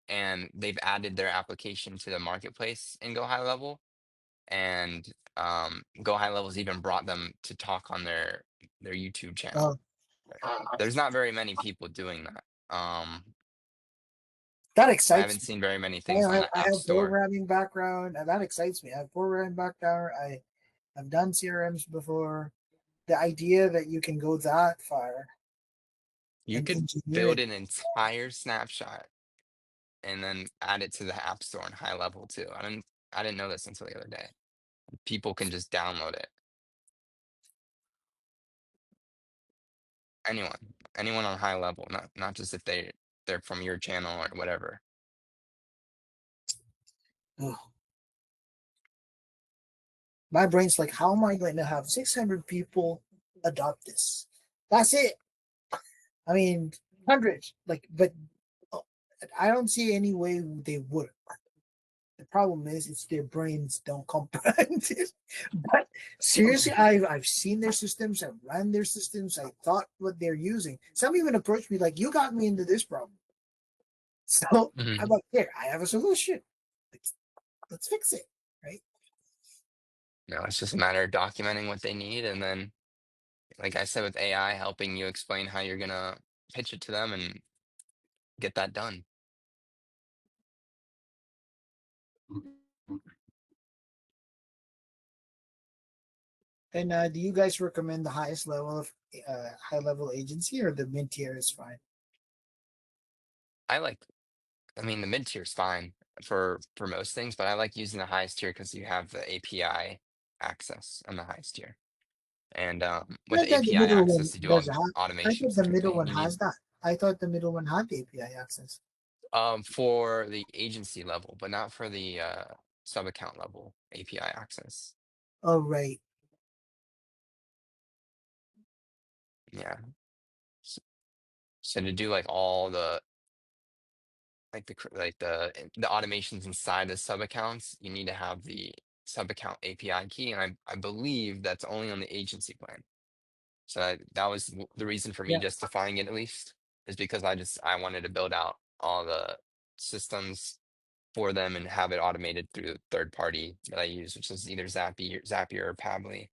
and they've added their application to the marketplace in GoHighLevel, and GoHighLevel's even brought them to talk on their YouTube channel. Oh, There's not very many people doing that. that I excites haven't me. seen very many I things on have, the I App have Store. programming background, and that excites me. I have programming background. I've done CRMs before. The idea that you can go that far You and could engineer build it. an entire snapshot and then add it to the App Store on high level too. I didn't know this until the other day. People can just download it. Anyone on high level, not just if they're from your channel or whatever. Ugh. My brain's like, how am I going to have 600 people adopt this? That's it. I mean, hundreds. Like, but uh, I don't see any way they would. The problem is, it's their brains don't comprehend it. But seriously, I've seen their systems, I've run their systems, I thought what they're using. Some even approached me like, "You got me into this problem." So I'm Mhm. like, "Here, I have a solution. Let's fix it." Right? No, it's just a matter of documenting what they need, and then, like I said, with AI helping you explain how you're gonna pitch it to them and get that done. And do you guys recommend the highest level of high level agency, or the mid tier is fine? I like, I mean, the mid tier is fine for most things, but I like using the highest tier because you have the API access on the highest tier. And with I the thought the API middle one access to do all does the have. I thought automations the middle quickly, one you has need that. I thought the middle one had the API access. for the agency level, but not for the sub account level API access. Oh, right. Yeah. So, so to do like all the the automations inside the sub accounts, you need to have the sub account API key, and I believe that's only on the agency plan. So that was the reason for me Yeah. justifying it, at least, is because I wanted to build out all the systems for them and have it automated through the third party that I use, which is either Zapier or Pabbly,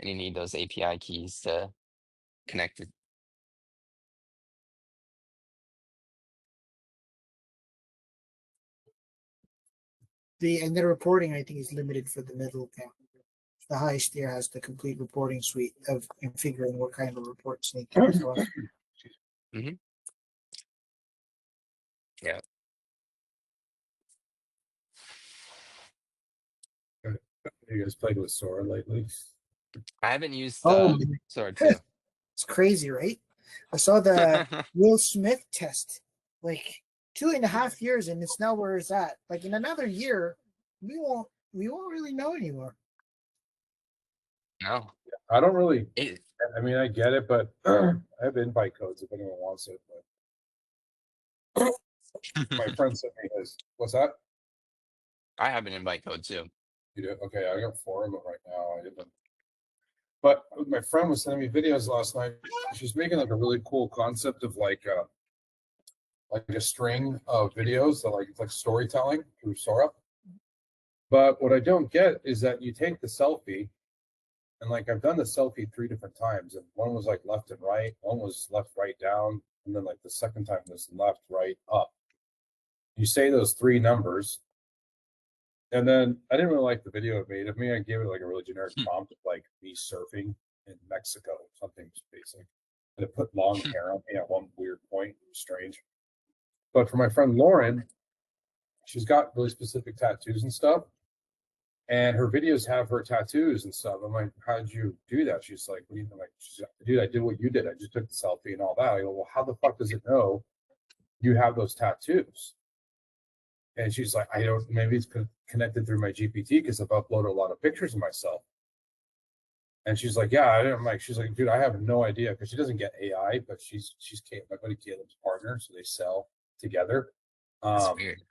and you need those API keys to connect it. The reporting, I think, is limited for the middle account. The highest tier has the complete reporting suite of configuring what kind of reports need to be for. Hmm. Yeah, You guys played with Sora lately? I haven't used Oh, Sora 2. it's crazy, right? I saw the Will Smith test, like 2.5 years, and it's now where it's at. Like in another year, we won't really know anymore. No, I don't really. it I mean, I get it, but I have invite codes if anyone wants it. But My friend sent me his. What's that? I have an invite code too. You do? Okay, I got 4 of them right now. I didn't. But my friend was sending me videos last night. She's making like a really cool concept of like a string of videos that like it's like storytelling through Sora. But what I don't get is that you take the selfie, and like I've done the selfie 3 different times, and one was like left and right, one was left, right, down, and then like the second time was left, right, up. You say those 3 numbers, and then I didn't really like the video it made of me. I gave it like a really generic prompt, like me surfing in Mexico, something basic. And it put long hair on me at one weird point. It was strange. But for my friend Lauren, she's got really specific tattoos and stuff. And her videos have her tattoos and stuff. I'm like, how'd you do that? She's like, what do you think? Like, she's like, dude, I did what you did. I just took the selfie and all that. I go, well, how the fuck does it know you have those tattoos? And she's like, I don't, maybe it's connected through my GPT because I've uploaded a lot of pictures of myself. And she's like, yeah, I didn't. I'm like, she's like, dude, I have no idea, because she doesn't get AI, but she's my buddy Caleb's partner, so they sell together. That's weird.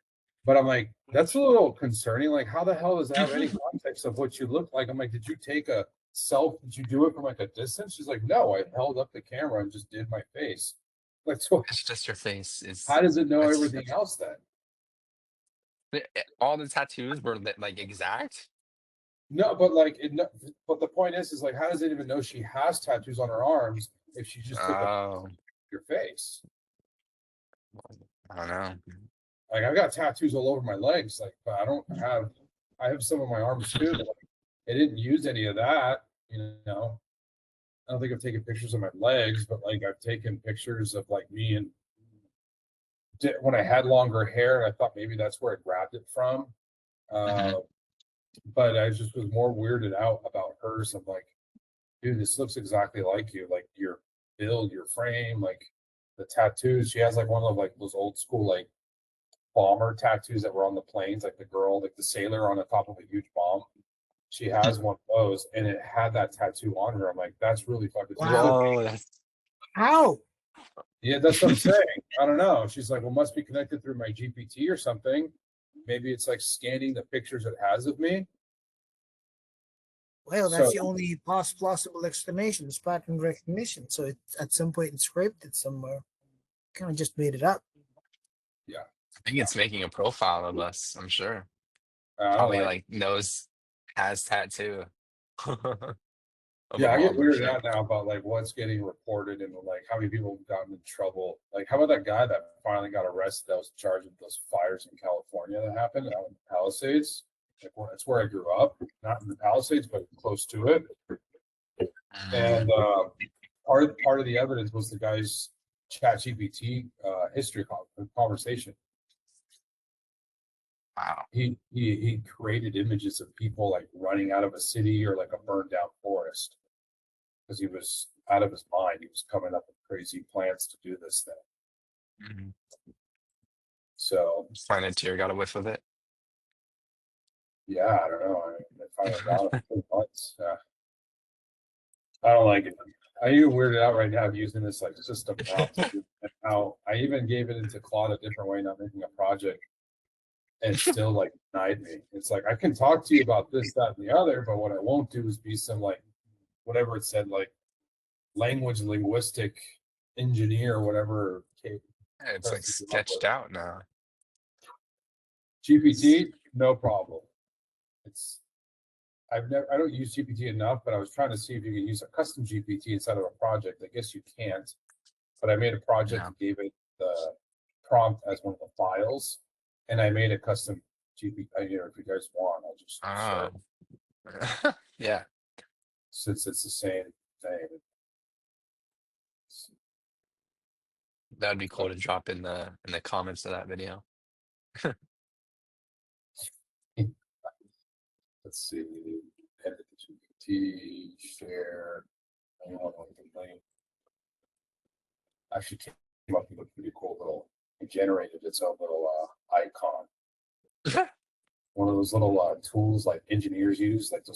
But I'm like, that's a little concerning. Like, how the hell does that have any context of what you look like? I'm like, did you take a did you do it from like a distance? She's like, no, I held up the camera and just did my face. Like, so It's just your face. Is how does it know everything else then? all the tattoos were like exact? No, but like, but the point is like, how does it even know she has tattoos on her arms if she just took your face? I don't know. Like, I've got tattoos all over my legs, like, but I have some of my arms too. But like, it didn't use any of that, you know. I don't think I've taken pictures of my legs, but like I've taken pictures of like me and when I had longer hair, and I thought maybe that's where I grabbed it from. But I just was more weirded out about hers. I'm like, dude, this looks exactly like you, like your build, your frame, like the tattoos. She has like one of like those old school like bomber tattoos that were on the planes, like the girl, like the sailor on the top of a huge bomb. She has one of those, and it had that tattoo on her. I'm like, that's really fucking Wow, that's How? yeah, that's what I'm saying. I don't know. She's like, well, must be connected through my GPT or something. Maybe it's like scanning the pictures it has of me. Well, that's the only plausible explanation. It's pattern recognition. So it at some point it's scripted somewhere. Kind of just made it up. Yeah, I think it's making a profile of us. I'm sure. I Probably like like knows has tattoo. yeah, I get weirded out now about like what's getting reported and like how many people have gotten in trouble. Like, how about that guy that finally got arrested that was charged with those fires in California that happened out in the Palisades? Like, that's where I grew up, not in the Palisades, but close to it. And part of the evidence was the guy's ChatGPT history conversation. Wow. He created images of people like running out of a city or like a burned down forest because he was out of his mind. He was coming up with crazy plans to do this thing. So Planeteer got a whiff of it. yeah, I don't know. I found it out in 2 months. I don't like it. I even weirded out right now using this like system now. How I even gave it into Claude a different way, not making a project, and still like denied me. It's like, I can talk to you about this, that, and the other, but what I won't do is be some like whatever it said, like linguistic engineer, whatever. It's like sketched out now. GPT, no problem. I don't use GPT enough, but I was trying to see if you can use a custom GPT inside of a project. I guess you can't, but I made a project and gave it the prompt as one of the files, and I made a custom GPT. You know, if you guys want, I'll just share. Yeah. Since it's the same thing. That'd be cool to drop in the comments of that video. Let's see. Edit the GPT, share. Actually came up with a pretty cool little, it generated its own little icon. One of those little tools like engineers use, like to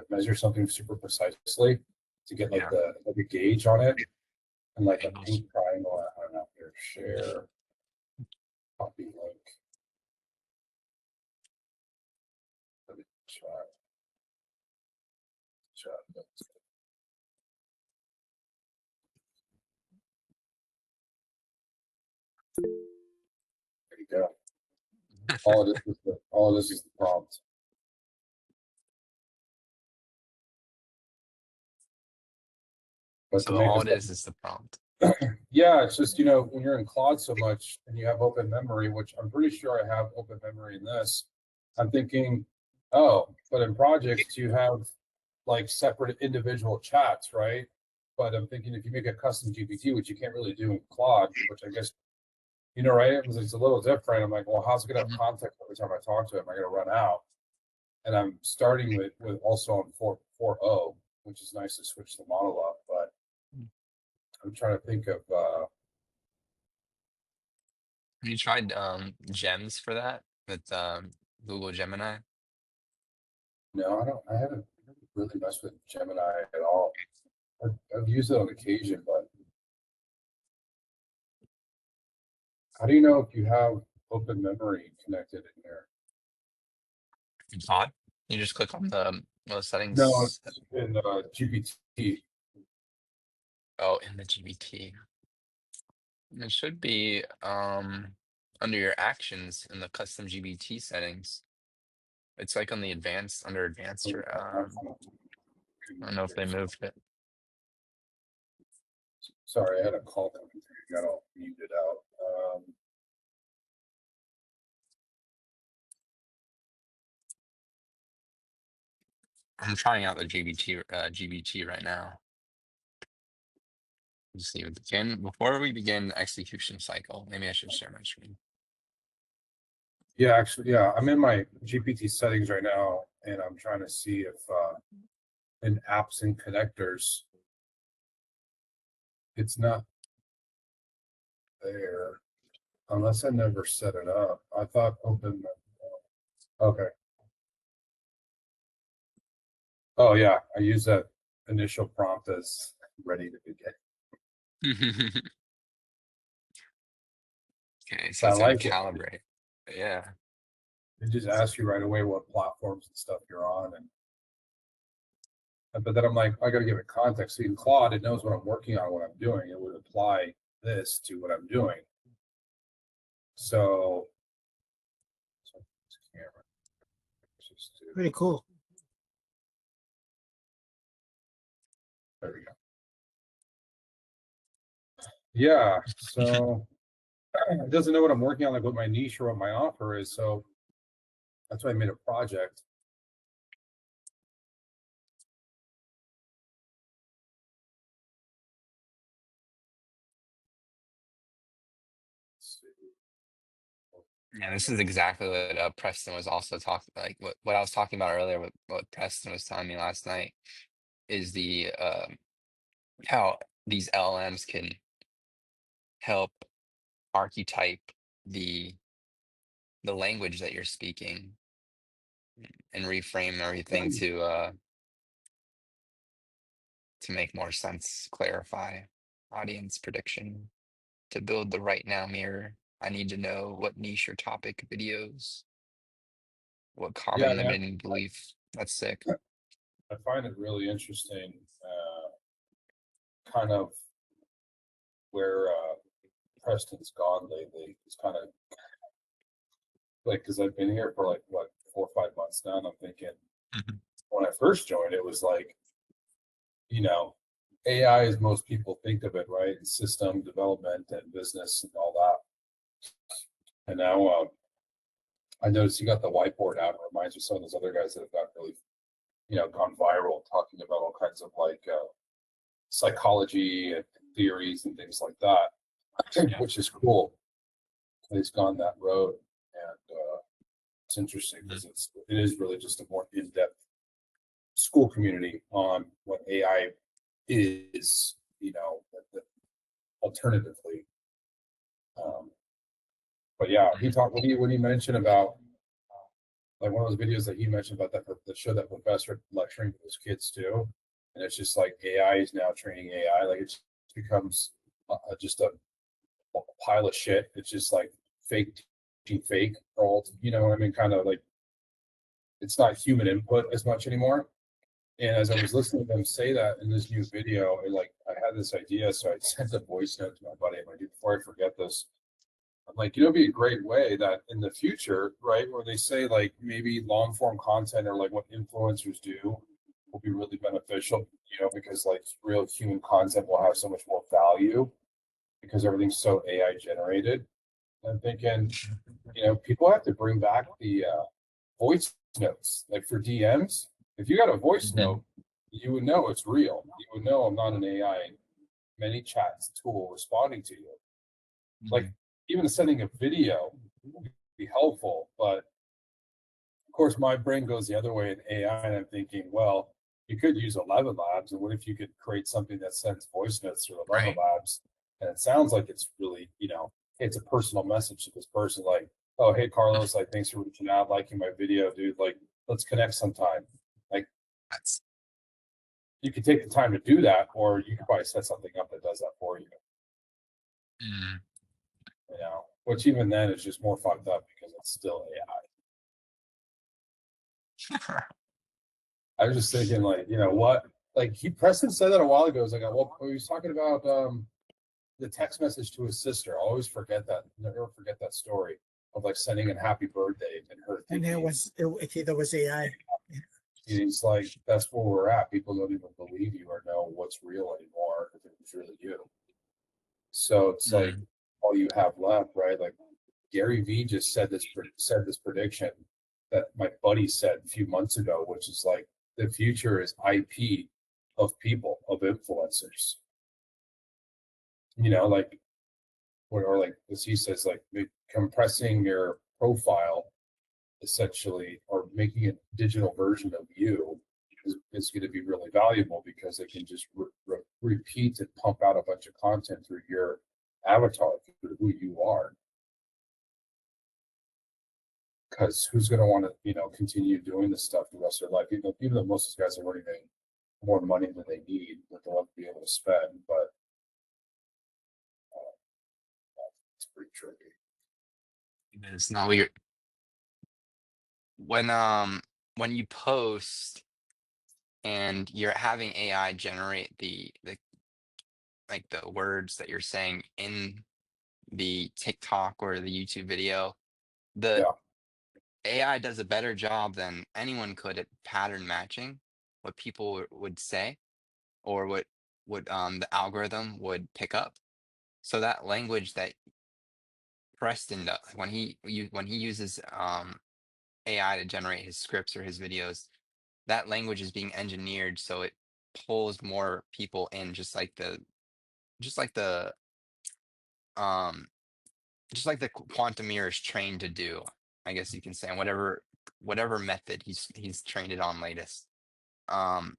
measure something super precisely to get like a gauge on it, and like a pink triangle. I don't know. Here, Share. Copy link. Let me try. There you go. All of this is the prompt. But So to make all this, it is the prompt. yeah, it's just, you know, when you're in Claude so much and you have open memory, which I'm pretty sure I have open memory in this, I'm thinking, oh, but in projects you have like separate individual chats, right? But I'm thinking if you make a custom GPT, which you can't really do in Claude, which I guess, you know, right? It's a little different. I'm like, well, how's it gonna have context every time I talk to him? Am I gonna run out? And I'm starting with also on 4.0, which is nice to switch the model up, but I'm trying to think of Have you tried gems for that with Google Gemini? no, I haven't really messed with Gemini at all. I've used it on occasion, but how do you know if you have open memory connected in here? In Claude? You just click on the No, settings. in GPT. Oh, in the GBT. It should be under your actions in the custom GBT settings. It's like on the advanced, under advanced, or I don't know if they moved it. Sorry, I had a call coming through. Got all muted out. I'm trying out the GBT right now. Let's see, before we begin execution cycle, maybe I should share my screen. Yeah, actually, yeah, I'm in my GPT settings right now, and I'm trying to see if in apps and connectors, it's not there unless I never set it up. I thought open. Okay. Oh yeah, I use that initial prompt as ready to begin. Okay, so So I it's gonna like it. calibrate. Yeah. It just asks you right away what platforms and stuff you're on, and but then I'm like, I got to give it context. See, in Claude, it knows what I'm working on, what I'm doing. It would apply this to what I'm doing. So camera. Pretty cool. There we go. Yeah, so it doesn't know what I'm working on, like what my niche or what my offer is. So that's why I made a project. Yeah, this is exactly what Preston was also talking, like what I was talking about earlier, what Preston was telling me last night is the how these LLMs can help archetype the language that you're speaking and reframe everything to make more sense, clarify audience prediction, to build the right now mirror. I need to know what niche or topic videos, what Yeah, common limiting belief. That's sick. I find it really interesting, kind of where Preston's gone lately. It's kind of like, because I've been here for like what 4 or 5 months now, and I'm thinking when I first joined, it was like, you know, AI as most people think of it, right? And system development and business and all that. And now I noticed you got the whiteboard out. It reminds me of some of those other guys that have got really, you know, gone viral, talking about all kinds of like psychology and theories and things like that, Yeah. which is cool. He's gone that road, and it's interesting because it is really just a more in-depth school community on what AI is, you know, alternatively. But yeah, he talked when he mentioned about like one of those videos that he mentioned about that show that professor lecturing to his kids too, and it's just like AI is now training AI, like it becomes just a pile of shit. It's just like fake, fake, old, you know what I mean? Kind of like, it's not human input as much anymore. And as I was listening to them say that in this new video, I had this idea, so I sent a voice note to my buddy. I'm like, before I forget this, I'm like, it'd be a great way that in the future, right, where they say like maybe long form content or like what influencers do will be really beneficial, because like real human content will have so much more value because everything's so AI generated. I'm thinking, people have to bring back the voice notes, like for DMs. If you got a voice note, you would know it's real. You would know I'm not an AI many chats tool responding to you. Like even sending a video would be helpful, but of course my brain goes the other way in AI, and I'm thinking, well, you could use 11 Labs, and what if you could create something that sends voice notes through 11 Labs, and it sounds like it's really, it's a personal message to this person, like, oh, hey, Carlos, like, thanks for reaching out, liking my video, dude, like, let's connect sometime. Like, you could take the time to do that, or you could probably set something up that does that for you. Which even then is just more fucked up because it's still AI. I was just thinking, like, what? Like, Preston said that a while ago. It was like, well, he was talking about the text message to his sister. I always forget that. Never forget that story of like sending a happy birthday and her. And there was AI. He's like, that's where we're at. People don't even believe you or know what's real anymore if it was really you. So it's like all you have left, right? Like Gary Vee just said this prediction that my buddy said a few months ago, which is like the future is IP of people, of influencers. Like, or like as he says, like compressing your profile essentially, or making a digital version of you is going to be really valuable because it can just repeat and pump out a bunch of content through your avatar, through who you are. Because who's going to want to, continue doing this stuff the rest of their life? Even though most of these guys are already making more money than they need, that they'll be able to spend, but it's pretty tricky. It's not weird. When you post and you're having AI generate the like the words that you're saying in the TikTok or the YouTube video, the AI does a better job than anyone could at pattern matching what people would say or what the algorithm would pick up. So that language that Preston does when he uses AI to generate his scripts or his videos, that language is being engineered so it pulls more people in, just like the um just like the quantum mirror is trained to do, I guess you can say, and whatever method he's trained it on latest. Um,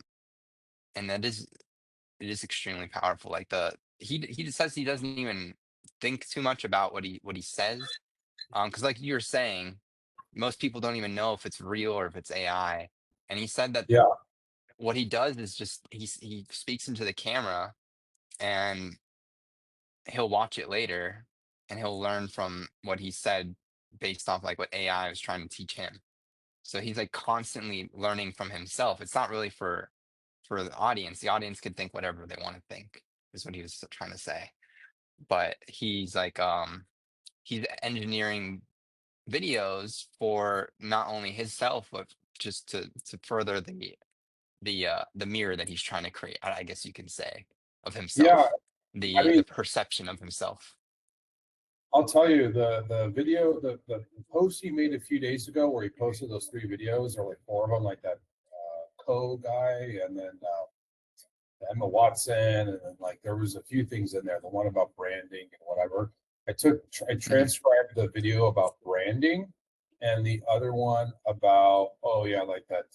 and it is extremely powerful. Like he just says he doesn't even think too much about what he says. Because like you were saying, most people don't even know if it's real or if it's AI. And he said that what he does is just he speaks into the camera and he'll watch it later and he'll learn from what he said based off like what AI was trying to teach him. So he's like constantly learning from himself. It's not really for the audience. The audience can think whatever they want to think, is what he was trying to say. But he's like he's engineering videos for not only himself, but just to further the mirror that he's trying to create, I guess you can say, of Yeah, himself. I mean, The perception of himself. I'll tell you the video, the post he made a few days ago where he posted those 3 videos, or like 4 of them, like that Co guy, and then Emma Watson, and then like there was a few things in there. The one about branding and whatever. I transcribed the video about branding, and the other one about like that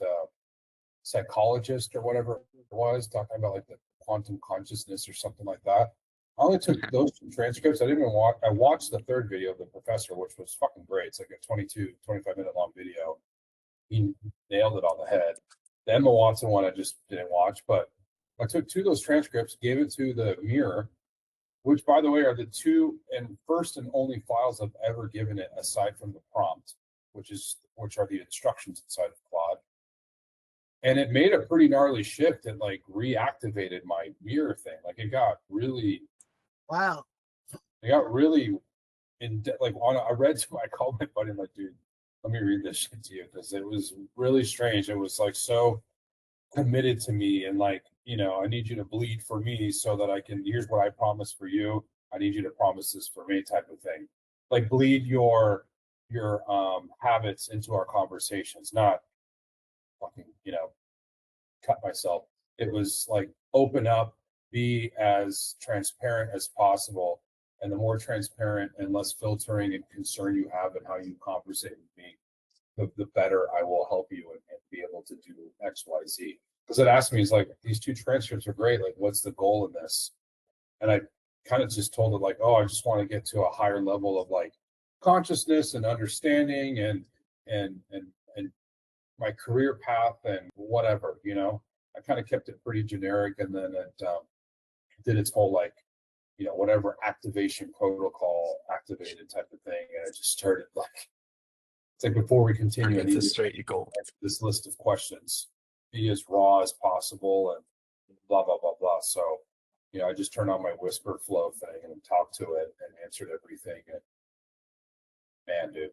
psychologist or whatever it was, talking about like the quantum consciousness or something like that. I only took those 2 transcripts. I didn't even watch. I watched the 3rd video of the professor, which was fucking great. It's like a 25-minute long video. He nailed it on the head. The Emma Watson one I just didn't watch, but I took 2 of those transcripts, gave it to the mirror, which by the way are the two and first and only files I've ever given it aside from the prompt, which are the instructions inside of Claude. And it made a pretty gnarly shift. It like reactivated my mirror thing. Like it got really, Wow. it got really like I read to, I called my buddy, I'm like, dude, let me read this shit to you, because it was really strange. It was like so committed to me, and like, I need you to bleed for me so that I can, here's what I promise for you. I need you to promise this for me, type of thing. Like bleed your habits into our conversations, not fucking, cut myself. It was like open up, be as transparent as possible. And the more transparent and less filtering and concern you have in how you conversate with me, the better I will help you and be able to do X, Y, Z. Because it asked me, it's like, these two transcripts are great. Like, what's the goal in this? And I kind of just told it like, oh, I just want to get to a higher level of like consciousness and understanding and my career path and whatever, I kind of kept it pretty generic, and then it did its whole like, whatever activation protocol activated type of thing. And it just started like, it's like, before we continue, I need straight goal. this list of questions, be as raw as possible and blah, blah, blah, blah. So, I just turned on my whisper flow thing and talked to it and answered everything. And man, dude,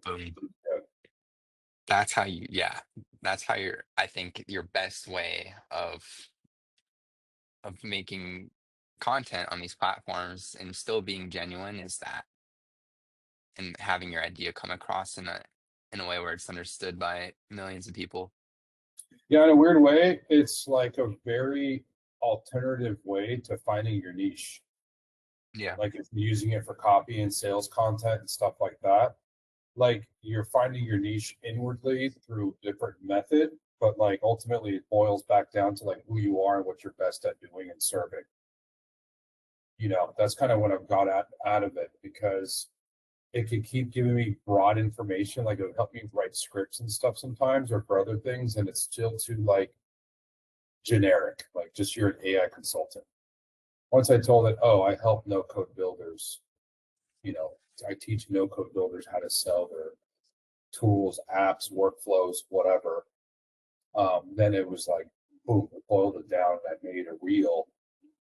That's how I think your best way of making content on these platforms and still being genuine is that, and having your idea come across in a way where it's understood by millions of people. Yeah, in a weird way, it's like a very alternative way to finding your niche. Yeah. Like if you're using it for copy and sales content and stuff like that, like you're finding your niche inwardly through different method, but like ultimately it boils back down to like who you are and what you're best at doing and serving. That's kind of what I've got out of it, because it could keep giving me broad information. Like it would help me write scripts and stuff sometimes, or for other things, and it's still too like generic, like just you're an AI consultant. Once I told it, oh, I help no code builders, I teach no code builders how to sell their tools, apps, workflows, whatever. Then it was like, boom, it boiled it down. I made a reel,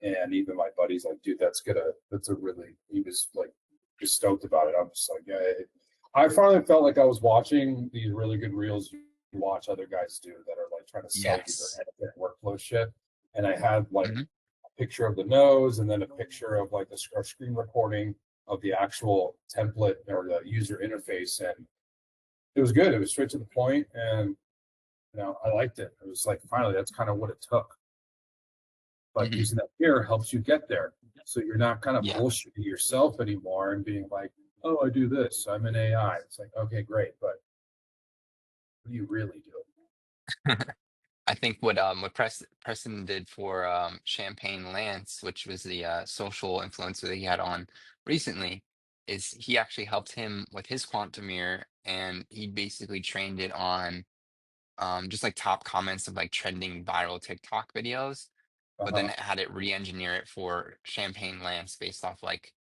and even my buddy's like, dude, he was like just stoked about it. I'm just like, yeah. I finally felt like I was watching these really good reels you watch other guys do that are like trying to sell you their workflow shit. And I had like a picture of the nose, and then a picture of like the screen recording of the actual template or the user interface, and it was good. It was straight to the point, and I liked it. It was like, finally, that's kind of what it took. But using that here helps you get there, so you're not kind of bullshitting yourself anymore and being like, oh, I do this, I'm an AI. It's like, okay, great, but what do you really do? I think what Preston did for Champagne Lance, which was the social influencer that he had on recently, is he actually helped him with his quantum mirror, and he basically trained it on just like top comments of like trending viral TikTok videos, but then it had it re-engineer it for Champagne Lance based off like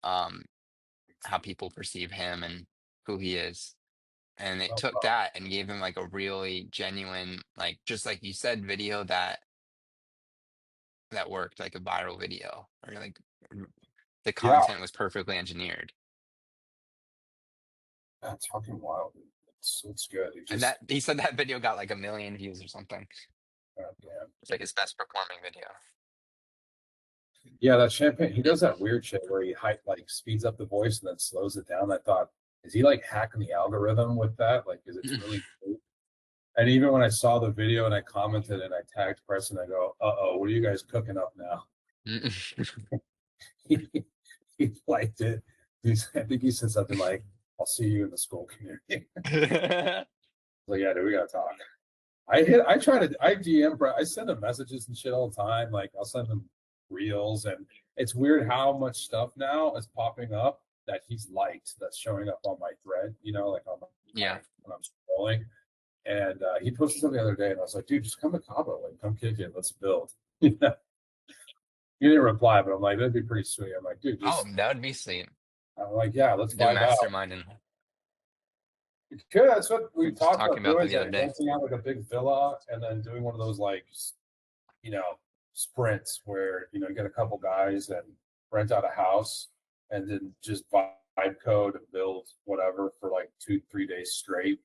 how people perceive him and who he is. And it took that and gave him like a really genuine, like just like you said, video that worked, like a viral video, or like the content was perfectly engineered. That's fucking wild. It's good. And that he said that video got like 1 million views or something. It's like his best performing video. Yeah, that Champagne, he does that weird shit where he like speeds up the voice and then slows it down. I thought, is he like hacking the algorithm with that? Like, is it really cool? And even when I saw the video and I commented and I tagged Preston, I go, uh-oh, what are you guys cooking up now? He liked it. I think he said something like, I'll see you in the school community. Like, yeah, dude, we gotta talk. I DM, I send him messages and shit all the time. Like, I'll send him reels, and it's weird how much stuff now is popping up that he's liked, that's showing up on my thread, like on when I'm scrolling. And he posted something the other day, and I was like, dude, just come to Cabo, like, come kick it, let's build. You didn't reply, but I'm like, that'd be pretty sweet. I'm like, dude, Oh, just, that would be sweet. I'm like, yeah, let's Do a vibe out. mastermind and Good. That's what we just talked talking about about that doing, the other like day. renting out like a big villa and then doing one of those like, sprints where, you get a couple guys and rent out a house and then just vibe code and build whatever for like 2-3 days straight,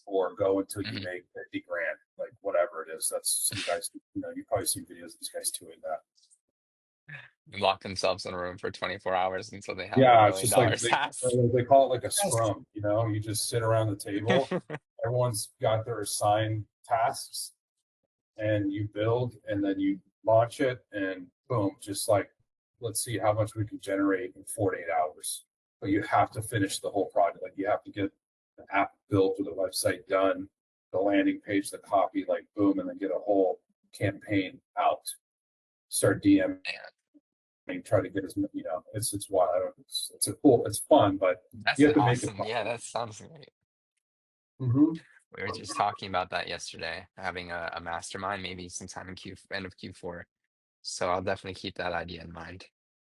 or go until you Mhm. make 50 grand, like whatever it is. That's some guys, you probably see videos of these guys doing that. Lock themselves in a room for 24 hours until they have Yeah, $1 it's million just like task. they call it like a scrum. You just sit around the table. Everyone's got their assigned tasks, and you build, and then you launch it, and boom, just like, let's see how much we can generate in 48 hours. But you have to finish the whole project. Like you have to get the app built or the website done, the landing page, the copy, like boom, and then get a whole campaign out. Start DM. Try to get it's wild. It's fun, but That's you have to make it awesome. fun. Yeah, that sounds great. Mm-hmm. We were just talking about that yesterday, having a mastermind, maybe sometime in end of Q4. So I'll definitely keep that idea in mind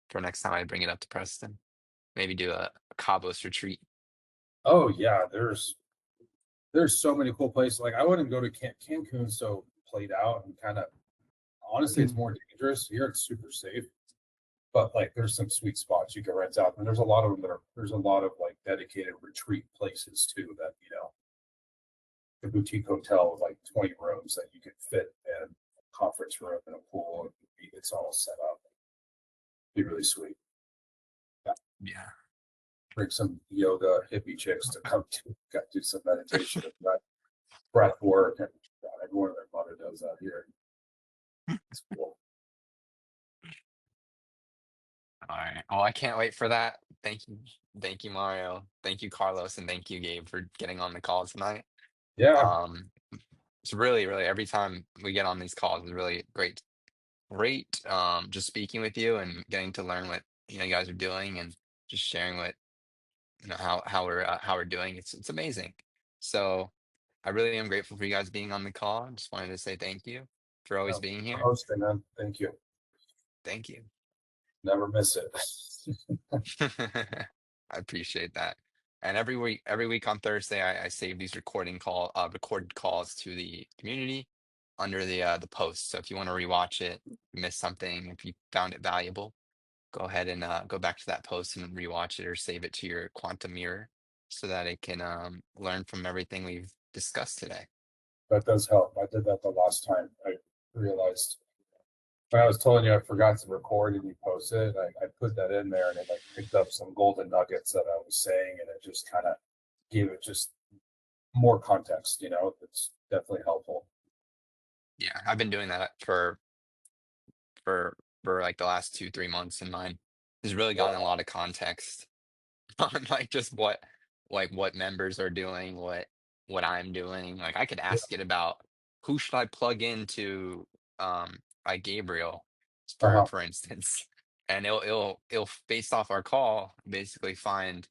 for next time I bring it up to Preston. Maybe do a Cabos retreat. Oh yeah, there's so many cool places. Like I wouldn't go to Cancun, so played out and kind of honestly, it's more dangerous. Here it's super safe, but like there's some sweet spots you can rent out, and there's a lot of them there's a lot of like dedicated retreat places too that the boutique hotel with like 20 rooms that you can fit in a conference room and a pool, and it's all set up. Be really sweet. Yeah. Bring some yoga hippie chicks to come do some meditation and breath work, and everyone and their mother does that here. It's cool. All right. Oh, I can't wait for that. Thank you. Thank you, Mario. Thank you, Carlos, and thank you, Gabe, for getting on the call tonight. Yeah, It's really, really every time we get on these calls is really great. Great. Just speaking with you and getting to learn what you guys are doing and just sharing what how we're doing. It's amazing. So I really am grateful for you guys being on the call. Just wanted to say thank you for always being for here. hosting, man. Thank you. Thank you. Never miss it. I appreciate that. And every week on Thursday, I save these recorded calls to the community under the post. So if you want to rewatch it, miss something, if you found it valuable, go ahead and go back to that post and rewatch it or save it to your quantum mirror so that it can learn from everything we've discussed today. That does help. I did that the last time. I realized when I was telling you I forgot to record and you posted it, I put that in there and it like picked up some golden nuggets that I was saying, and it just kind of gave it just more context. It's definitely helpful. Yeah, I've been doing that for like the last 2-3 months, and mine has really gotten a lot of context on like just what members are doing, what I'm doing. Like I could Yeah. ask it about who should I plug into like Gabriel Uh-huh. for instance. And it'll based off our call basically find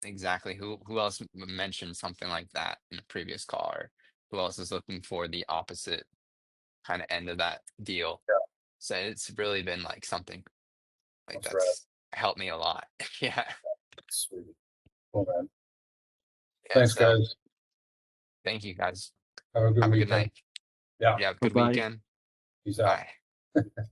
exactly who else mentioned something like that in the previous call, or who else is looking for the opposite kind of end of that deal. Yeah, So it's really been like something like that's right. that's helped me a lot. Yeah. Sweet. Cool, man. Yeah. Thanks, So guys. thank you guys. Have a good Have a good weekend. night. Yeah. Yeah. Bye Good bye. weekend. Peace out. Bye.